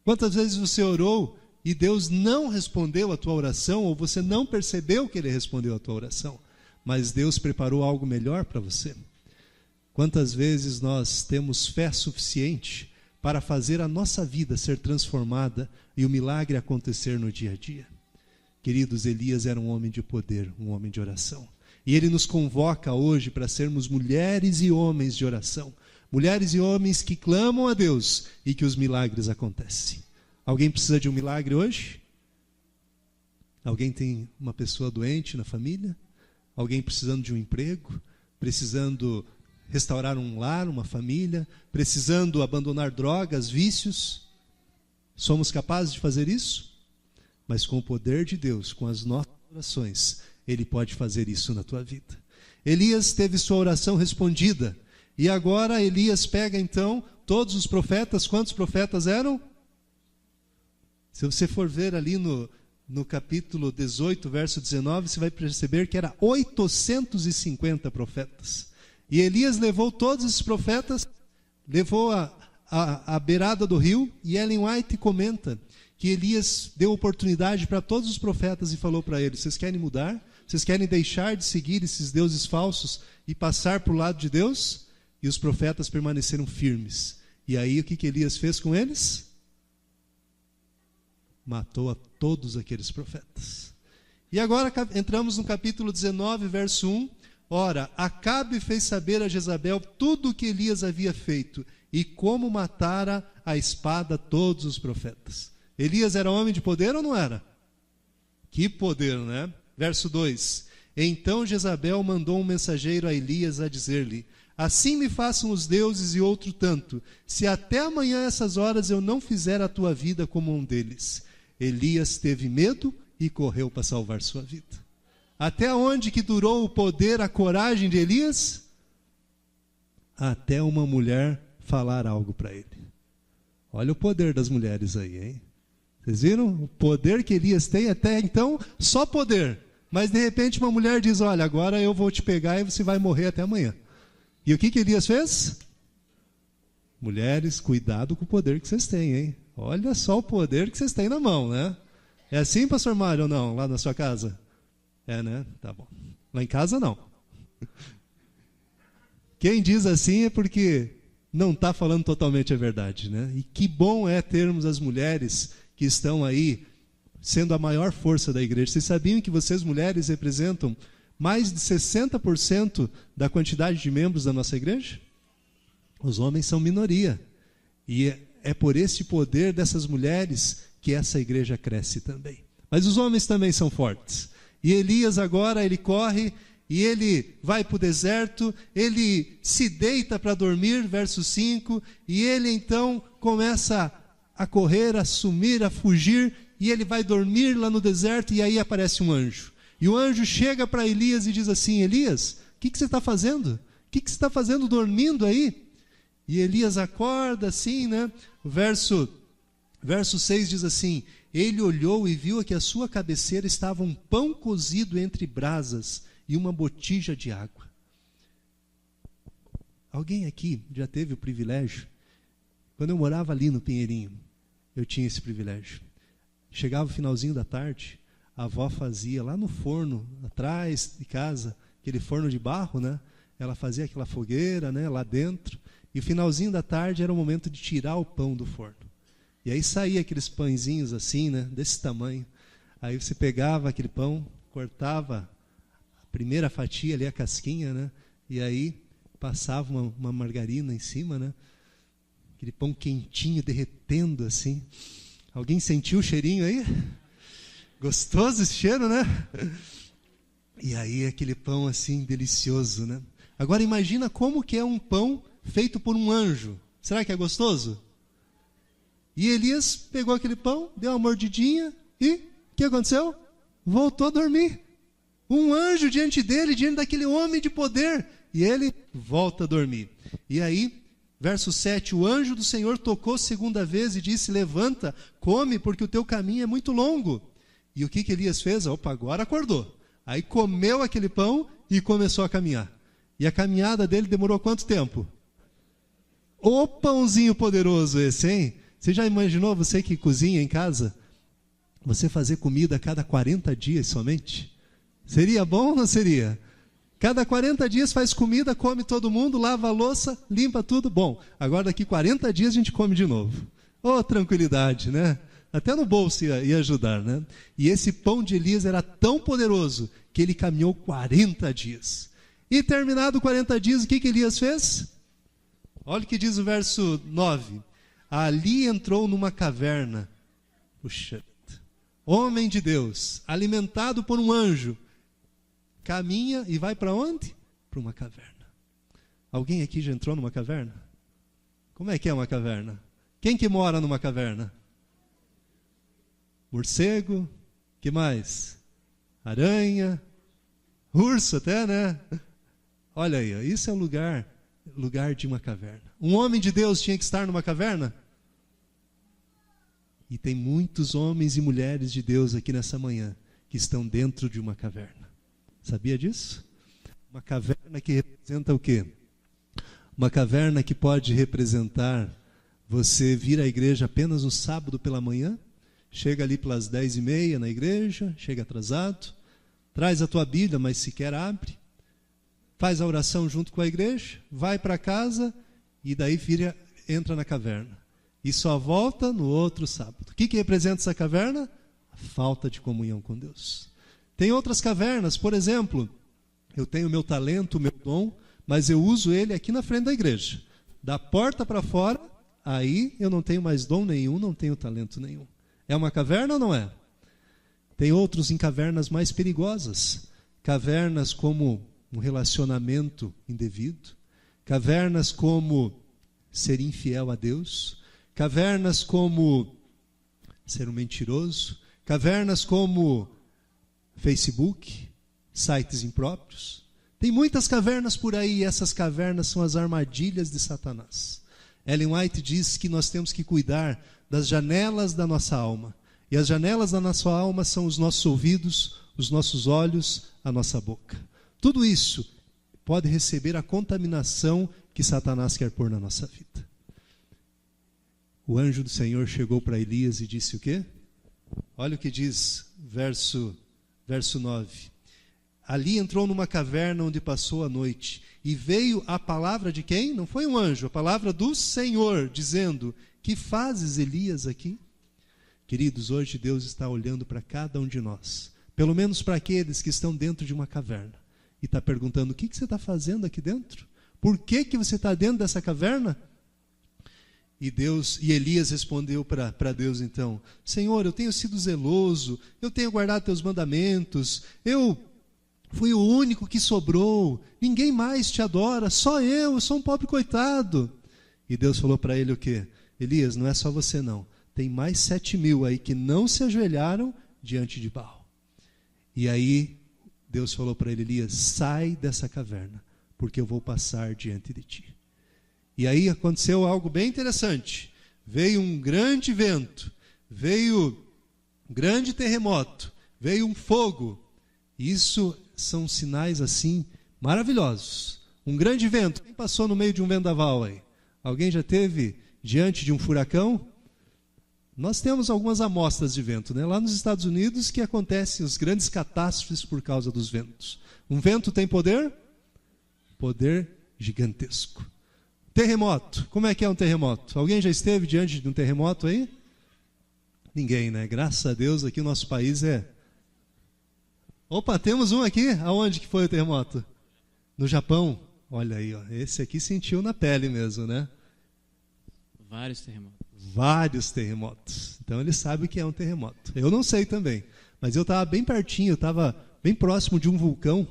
Quantas vezes você orou e Deus não respondeu a tua oração, ou você não percebeu que Ele respondeu a tua oração, mas Deus preparou algo melhor para você? Quantas vezes nós temos fé suficiente para fazer a nossa vida ser transformada e o milagre acontecer no dia a dia? Queridos, Elias era um homem de poder, um homem de oração. E ele nos convoca hoje para sermos mulheres e homens de oração. Mulheres e homens que clamam a Deus e que os milagres acontecem. Alguém precisa de um milagre hoje? Alguém tem uma pessoa doente na família? Alguém precisando de um emprego? Precisando restaurar um lar, uma família? Precisando abandonar drogas, vícios? Somos capazes de fazer isso? Mas com o poder de Deus, com as nossas orações, Ele pode fazer isso na tua vida. Elias teve sua oração respondida. E agora Elias pega então todos os profetas. Quantos profetas eram? Se você for ver ali no capítulo 18, verso 19, você vai perceber que era 850 profetas. E Elias levou todos esses profetas, levou a beirada do rio, e Ellen White comenta que Elias deu oportunidade para todos os profetas e falou para eles: vocês querem mudar? Vocês querem deixar de seguir esses deuses falsos e passar para o lado de Deus? E os profetas permaneceram firmes. E aí o que Elias fez com eles? Matou a todos aqueles profetas. E agora entramos no capítulo 19, verso 1. Ora, Acabe fez saber a Jezabel tudo o que Elias havia feito e como matara a espada todos os profetas. Elias era homem de poder ou não era? Que poder, né? Verso 2. Então Jezabel mandou um mensageiro a Elias a dizer-lhe: assim me façam os deuses e outro tanto, se até amanhã essas horas eu não fizer a tua vida como um deles. Elias teve medo e correu para salvar sua vida. Até onde que durou o poder, a coragem de Elias? Até uma mulher falar algo para ele. Olha o poder das mulheres aí, hein? Vocês viram? O poder que Elias tem até então, só poder. Mas de repente uma mulher diz: olha, agora eu vou te pegar e você vai morrer até amanhã. E o que Elias fez? Mulheres, cuidado com o poder que vocês têm, hein? Olha só o poder que vocês têm na mão, né? É assim, pastor Mário, ou não? Lá na sua casa? É, né? Tá bom. Lá em casa, não. Quem diz assim é porque não está falando totalmente a verdade, né? E que bom é termos as mulheres que estão aí sendo a maior força da igreja. Vocês sabiam que vocês, mulheres, representam mais de 60% da quantidade de membros da nossa igreja? Os homens são minoria. E é por esse poder dessas mulheres que essa igreja cresce também. Mas os homens também são fortes. E Elias agora, ele corre e ele vai para o deserto, ele se deita para dormir, verso 5, e ele então começa a correr, a sumir, a fugir, e ele vai dormir lá no deserto, e aí aparece um anjo. E o anjo chega para Elias e diz assim: Elias, o que você está fazendo? O que você está fazendo dormindo aí? E Elias acorda assim, né? O verso 6 diz assim: ele olhou e viu que à sua cabeceira estava um pão cozido entre brasas e uma botija de água. Alguém aqui já teve o privilégio? Quando eu morava ali no Pinheirinho, eu tinha esse privilégio. Chegava o finalzinho da tarde, a avó fazia lá no forno, atrás de casa, aquele forno de barro, né? Ela fazia aquela fogueira, né, lá dentro. E o finalzinho da tarde era o momento de tirar o pão do forno. E aí saía aqueles pãezinhos assim, né, desse tamanho. Aí você pegava aquele pão, cortava a primeira fatia ali, a casquinha, né? E aí passava uma margarina em cima, né? Aquele pão quentinho, derretendo assim. Alguém sentiu o cheirinho aí? Gostoso esse cheiro, né? E aí aquele pão assim, delicioso, né? Agora imagina como que é um pão feito por um anjo. Será que é gostoso? E Elias pegou aquele pão, deu uma mordidinha e o que aconteceu? Voltou a dormir. Um anjo diante dele, diante daquele homem de poder. E ele volta a dormir. E aí, verso 7, o anjo do Senhor tocou segunda vez e disse: levanta, come, porque o teu caminho é muito longo. E o que Elias fez? Opa, agora acordou. Aí comeu aquele pão e começou a caminhar. E a caminhada dele demorou quanto tempo? Ô pãozinho poderoso esse, hein? Você já imaginou, você que cozinha em casa, você fazer comida a cada 40 dias somente? Seria bom ou não seria? Cada 40 dias faz comida, come todo mundo, lava a louça, limpa tudo. Bom, agora daqui 40 dias a gente come de novo. Ô, tranquilidade, né? Até no bolso ia ajudar, né? E esse pão de Elias era tão poderoso que ele caminhou 40 dias. E terminado 40 dias, o que Elias fez? Olha o que diz o verso 9. Ali entrou numa caverna. Puxa, homem de Deus, alimentado por um anjo, caminha e vai para onde? Para uma caverna. Alguém aqui já entrou numa caverna? Como é uma caverna? Quem que mora numa caverna? Morcego, que mais? Aranha, urso até, né? Olha aí, isso é o lugar de uma caverna. Um homem de Deus tinha que estar numa caverna? E tem muitos homens e mulheres de Deus aqui nessa manhã que estão dentro de uma caverna. Sabia disso? Uma caverna que representa o quê? Uma caverna que pode representar você vir à igreja apenas no sábado pela manhã, chega ali pelas 10h30 na igreja, chega atrasado, traz a tua Bíblia, mas sequer abre, faz a oração junto com a igreja, vai para casa e daí entra na caverna. E só volta no outro sábado. O que representa essa caverna? A falta de comunhão com Deus. Tem outras cavernas, por exemplo, eu tenho o meu talento, o meu dom, mas eu uso ele aqui na frente da igreja. Da porta para fora, aí eu não tenho mais dom nenhum, não tenho talento nenhum. É uma caverna ou não é? Tem outros em cavernas mais perigosas. Cavernas como um relacionamento indevido. Cavernas como ser infiel a Deus. Cavernas como ser um mentiroso. Cavernas como Facebook, sites impróprios. Tem muitas cavernas por aí, e essas cavernas são as armadilhas de Satanás. Ellen White diz que nós temos que cuidar das janelas da nossa alma. E as janelas da nossa alma são os nossos ouvidos, os nossos olhos, a nossa boca. Tudo isso pode receber a contaminação que Satanás quer pôr na nossa vida. O anjo do Senhor chegou para Elias e disse o quê? Olha o que diz verso 9. Ali entrou numa caverna onde passou a noite. E veio a palavra de quem? Não foi um anjo, a palavra do Senhor, dizendo: que fazes, Elias, aqui? Queridos, hoje Deus está olhando para cada um de nós, pelo menos para aqueles que estão dentro de uma caverna, e está perguntando: o que você está fazendo aqui dentro? Por que você está dentro dessa caverna? E Elias respondeu para Deus então: Senhor, eu tenho sido zeloso, eu tenho guardado teus mandamentos, eu fui o único que sobrou, ninguém mais te adora, só eu sou um pobre coitado. E Deus falou para ele o quê? Elias, não é só você não, tem mais 7.000 aí que não se ajoelharam diante de Baal. E aí Deus falou para ele: Elias, sai dessa caverna, porque eu vou passar diante de ti. E aí aconteceu algo bem interessante. Veio um grande vento, veio um grande terremoto, veio um fogo. Isso são sinais assim maravilhosos. Um grande vento. Quem passou no meio de um vendaval aí? Alguém já teve diante de um furacão? Nós temos algumas amostras de vento, né? Lá nos Estados Unidos que acontecem as grandes catástrofes por causa dos ventos. Um vento tem poder? Poder gigantesco. Terremoto. Como é que é um terremoto? Alguém já esteve diante de um terremoto aí? Ninguém, né? Graças a Deus aqui o nosso país é... Opa, temos um aqui. Aonde que foi o terremoto? No Japão. Olha aí, ó. Esse aqui sentiu na pele mesmo, né? Vários terremotos. Vários terremotos. Então ele sabe o que é um terremoto. Eu não sei também, mas eu estava bem pertinho, eu estava bem próximo de um vulcão,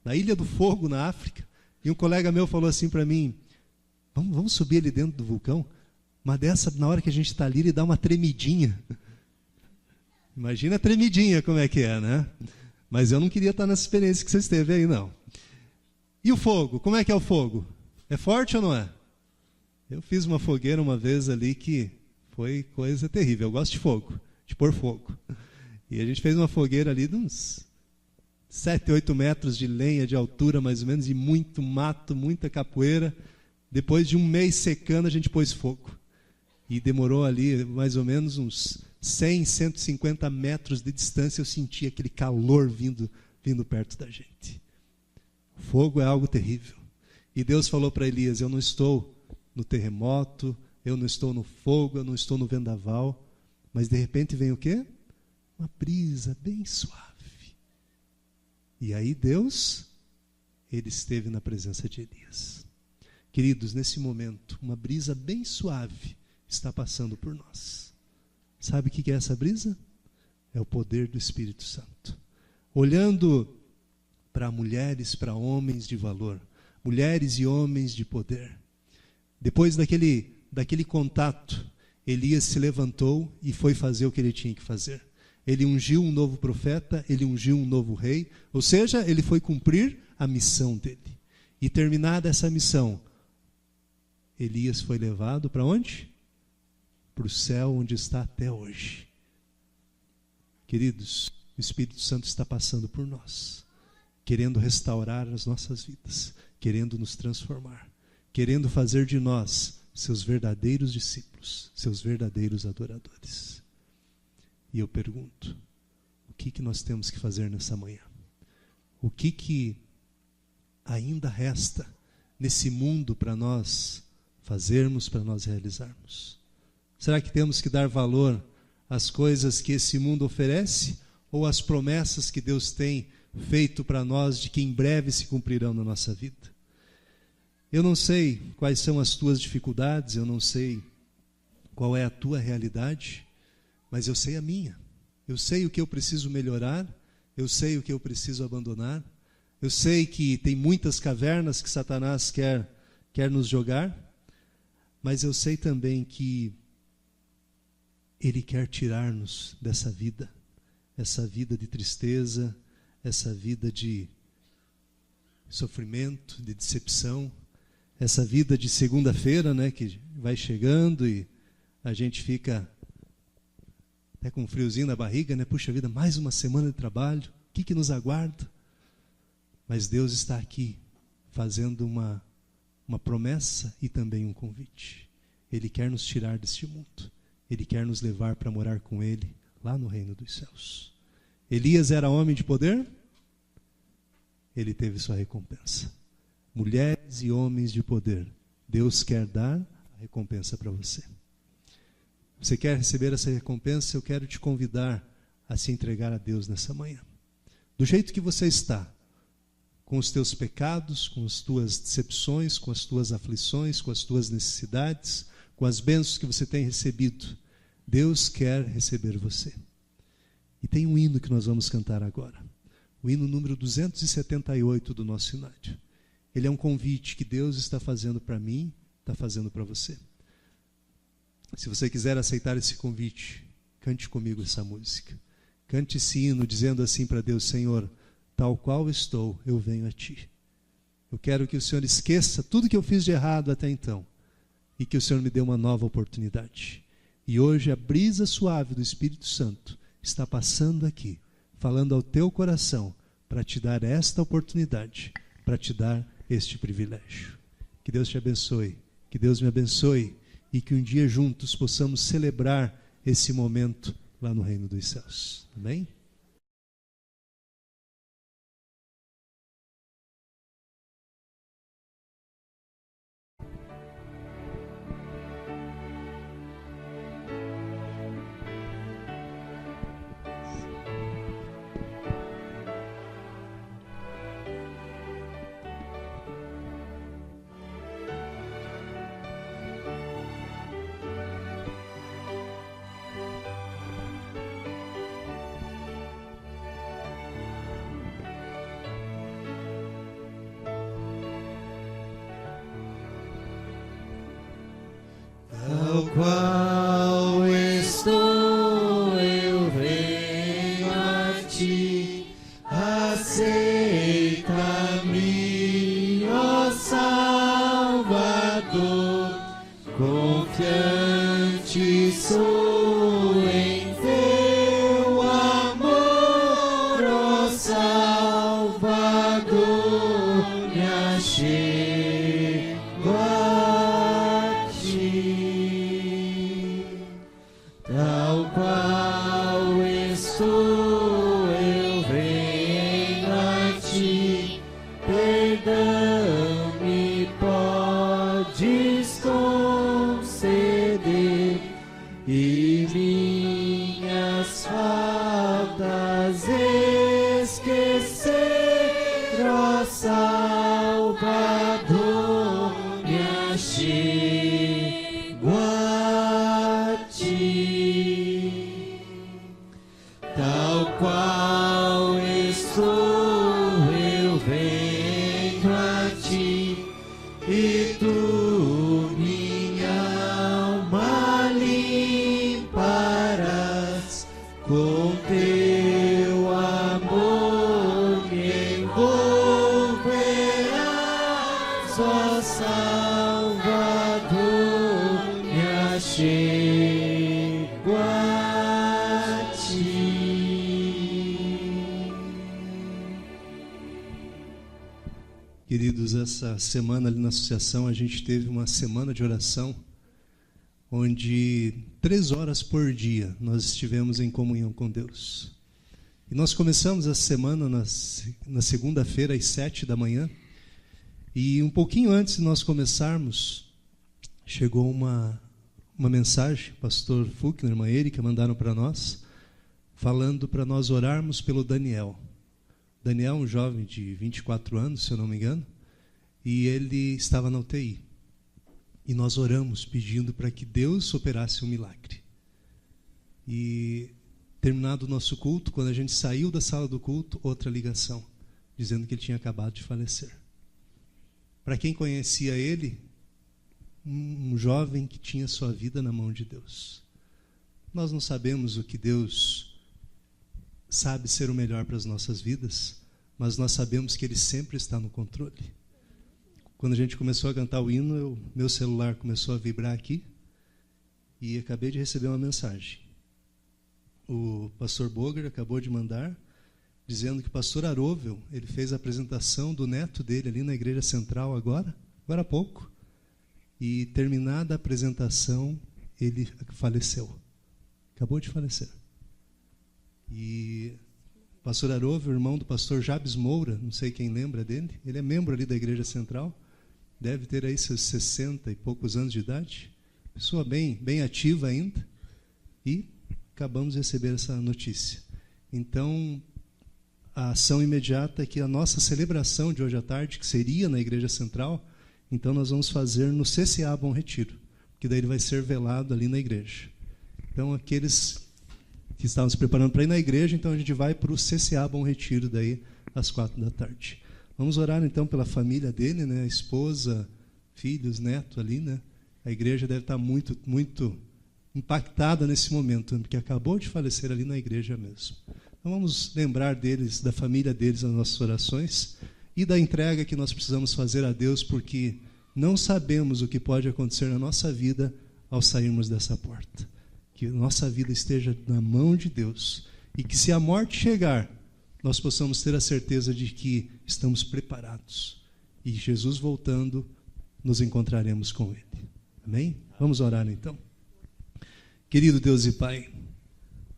na Ilha do Fogo, na África, e um colega meu falou assim para mim: vamos subir ali dentro do vulcão? Mas dessa, na hora que a gente está ali, ele dá uma tremidinha. Imagina a tremidinha como é que é, né? Mas eu não queria estar nessa experiência que você esteve aí, não. E o fogo? Como é que é o fogo? É forte ou não é? Eu fiz uma fogueira uma vez ali que foi coisa terrível. Eu gosto de fogo, de pôr fogo. E a gente fez uma fogueira ali de uns 7, 8 metros de lenha de altura, mais ou menos, e muito mato, muita capoeira. Depois de um mês secando, a gente pôs fogo. E demorou ali mais ou menos uns 100, 150 metros de distância. Eu senti aquele calor vindo perto da gente. Fogo é algo terrível. E Deus falou para Elias: eu não estou no terremoto, eu não estou no fogo, eu não estou no vendaval, mas de repente vem o quê? Uma brisa bem suave. E aí Deus, ele esteve na presença de Elias. Queridos, nesse momento, uma brisa bem suave está passando por nós. Sabe o que é essa brisa? É o poder do Espírito Santo. Olhando para mulheres, para homens de valor, mulheres e homens de poder. Depois daquele contato, Elias se levantou e foi fazer o que ele tinha que fazer. Ele ungiu um novo profeta, ele ungiu um novo rei, ou seja, ele foi cumprir a missão dele. E terminada essa missão, Elias foi levado para onde? para o céu onde está até hoje. Queridos, o Espírito Santo está passando por nós, querendo restaurar as nossas vidas, querendo nos transformar, querendo fazer de nós seus verdadeiros discípulos, seus verdadeiros adoradores. E eu pergunto, o que nós temos que fazer nessa manhã? O que ainda resta nesse mundo para nós fazermos, para nós realizarmos? Será que temos que dar valor às coisas que esse mundo oferece ou às promessas que Deus tem feito para nós de que em breve se cumprirão na nossa vida? Eu não sei quais são as tuas dificuldades, eu não sei qual é a tua realidade, mas eu sei a minha. Eu sei o que eu preciso melhorar, eu sei o que eu preciso abandonar, eu sei que tem muitas cavernas que Satanás quer nos jogar, mas eu sei também que Ele quer tirar-nos dessa vida, essa vida de tristeza, essa vida de sofrimento, de decepção, essa vida de segunda-feira, né, que vai chegando e a gente fica até com um friozinho na barriga, né? Puxa vida, mais uma semana de trabalho, o que nos aguarda? Mas Deus está aqui fazendo uma promessa e também um convite. Ele quer nos tirar deste mundo. Ele quer nos levar para morar com Ele lá no reino dos céus. Elias era homem de poder? Ele teve sua recompensa. Mulheres e homens de poder, Deus quer dar a recompensa para você. Você quer receber essa recompensa? Eu quero te convidar a se entregar a Deus nessa manhã. Do jeito que você está, com os teus pecados, com as tuas decepções, com as tuas aflições, com as tuas necessidades, com as bênçãos que você tem recebido, Deus quer receber você. E tem um hino que nós vamos cantar agora. O hino número 278 do nosso Sinário. Ele é um convite que Deus está fazendo para mim, está fazendo para você. Se você quiser aceitar esse convite, cante comigo essa música. Cante esse hino dizendo assim para Deus: Senhor, tal qual estou, eu venho a Ti. Eu quero que o Senhor esqueça tudo que eu fiz de errado até então e que o Senhor me dê uma nova oportunidade. E hoje a brisa suave do Espírito Santo está passando aqui, falando ao teu coração para te dar esta oportunidade, para te dar este privilégio. Que Deus te abençoe, que Deus me abençoe e que um dia juntos possamos celebrar esse momento lá no reino dos céus. Amém? Tal qual estou, eu venho a Ti, aceita-me, ó Salvador, confiante sou em Teu amor, ó Salvador, me achego a Ti. Tal qual estou, eu venho a Ti, perdão me podes conceder e minhas faltas esquecer, ó Salvador, me achego a Ti. Tal qual estou, eu venho a Ti, e Tu minha alma limparás, com Teu amor me envolverás, Queridos, essa semana ali na associação a gente teve uma semana de oração onde 3 horas por dia nós estivemos em comunhão com Deus. E nós começamos essa semana na segunda-feira às 7 da manhã e um pouquinho antes de nós começarmos chegou uma mensagem, pastor Fuchner, irmã Erika, mandaram para nós, falando para nós orarmos pelo Daniel. Daniel é um jovem de 24 anos, se eu não me engano, e ele estava na UTI. E nós oramos pedindo para que Deus operasse um milagre. E terminado o nosso culto, quando a gente saiu da sala do culto, outra ligação, dizendo que ele tinha acabado de falecer. Para quem conhecia ele, um jovem que tinha sua vida na mão de Deus. Nós não sabemos o que Deus sabe ser o melhor para as nossas vidas, mas nós sabemos que Ele sempre está no controle. Quando a gente começou a cantar o hino, meu celular começou a vibrar aqui e acabei de receber uma mensagem. O pastor Boger acabou de mandar, dizendo que o pastor Arovel, ele fez a apresentação do neto dele ali na igreja central agora há pouco, e terminada a apresentação, ele faleceu. Acabou de falecer. E o pastor Arovel, irmão do pastor Jabes Moura, não sei quem lembra dele, ele é membro ali da igreja central, deve ter aí seus 60 e poucos anos de idade, pessoa bem ativa ainda, e acabamos de receber essa notícia. Então, a ação imediata é que a nossa celebração de hoje à tarde, que seria na igreja central, então nós vamos fazer no CCA Bom Retiro, que daí ele vai ser velado ali na igreja. Então, aqueles que estavam se preparando para ir na igreja, então a gente vai para o CCA Bom Retiro, daí às 4 da tarde. Vamos orar então pela família dele, né? A esposa, filhos, neto ali, né? A igreja deve estar muito, muito impactada nesse momento, porque acabou de falecer ali na igreja mesmo. Então vamos lembrar deles, da família deles nas nossas orações e da entrega que nós precisamos fazer a Deus, porque não sabemos o que pode acontecer na nossa vida ao sairmos dessa porta. Que nossa vida esteja na mão de Deus e que, se a morte chegar, nós possamos ter a certeza de que estamos preparados e Jesus voltando, nos encontraremos com Ele. Amém? Vamos orar então. Querido Deus e Pai,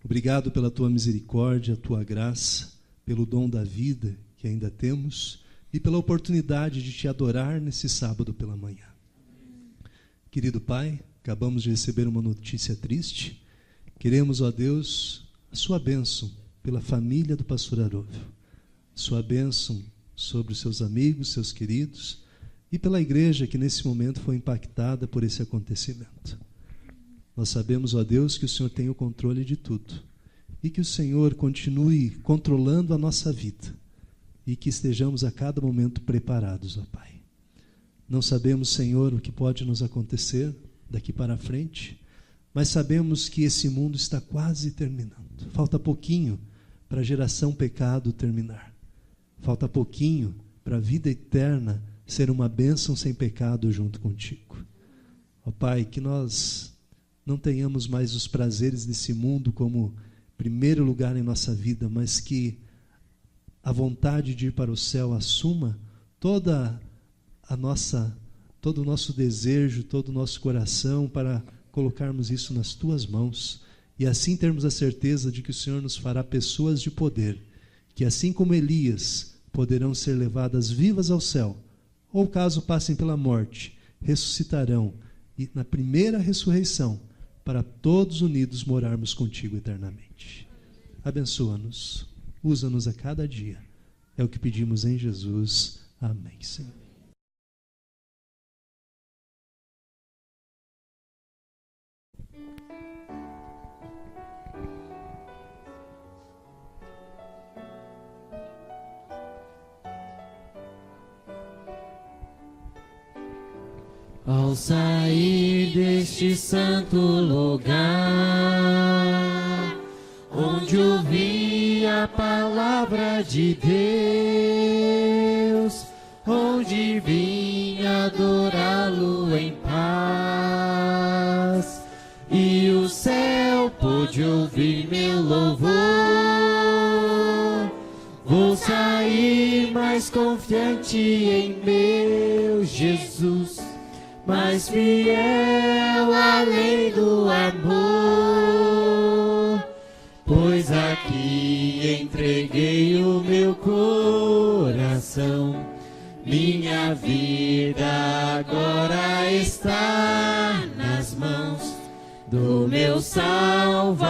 obrigado pela Tua misericórdia, a Tua graça, pelo dom da vida que ainda temos e pela oportunidade de Te adorar nesse sábado pela manhã. Querido Pai, acabamos de receber uma notícia triste. Queremos, ó Deus, a Sua bênção pela família do pastor Arovel, Sua bênção sobre os seus amigos, seus queridos, e pela igreja que nesse momento foi impactada por esse acontecimento. Nós sabemos, ó Deus, que o Senhor tem o controle de tudo, e que o Senhor continue controlando a nossa vida, e que estejamos a cada momento preparados, ó Pai. Não sabemos, Senhor, o que pode nos acontecer daqui para frente, mas sabemos que esse mundo está quase terminando. Falta pouquinho para a geração pecado terminar. Falta pouquinho para a vida eterna ser uma bênção sem pecado junto contigo. Ó Pai, que nós não tenhamos mais os prazeres desse mundo como primeiro lugar em nossa vida, mas que a vontade de ir para o céu assuma todo o nosso desejo, todo o nosso coração, para colocarmos isso nas Tuas mãos e assim termos a certeza de que o Senhor nos fará pessoas de poder, que assim como Elias poderão ser levadas vivas ao céu, ou caso passem pela morte, ressuscitarão e na primeira ressurreição, para todos unidos morarmos contigo eternamente. Abençoa-nos, usa-nos a cada dia. É o que pedimos em Jesus. Amém, Senhor. Ao sair deste santo lugar, onde ouvi a palavra de Deus, onde vim adorá-lo em paz, e o céu pôde ouvir meu louvor, vou sair mais confiante confiante em meu Jesus, mais fiel além do amor, pois aqui entreguei o meu coração. Minha vida agora está nas mãos do meu Salvador.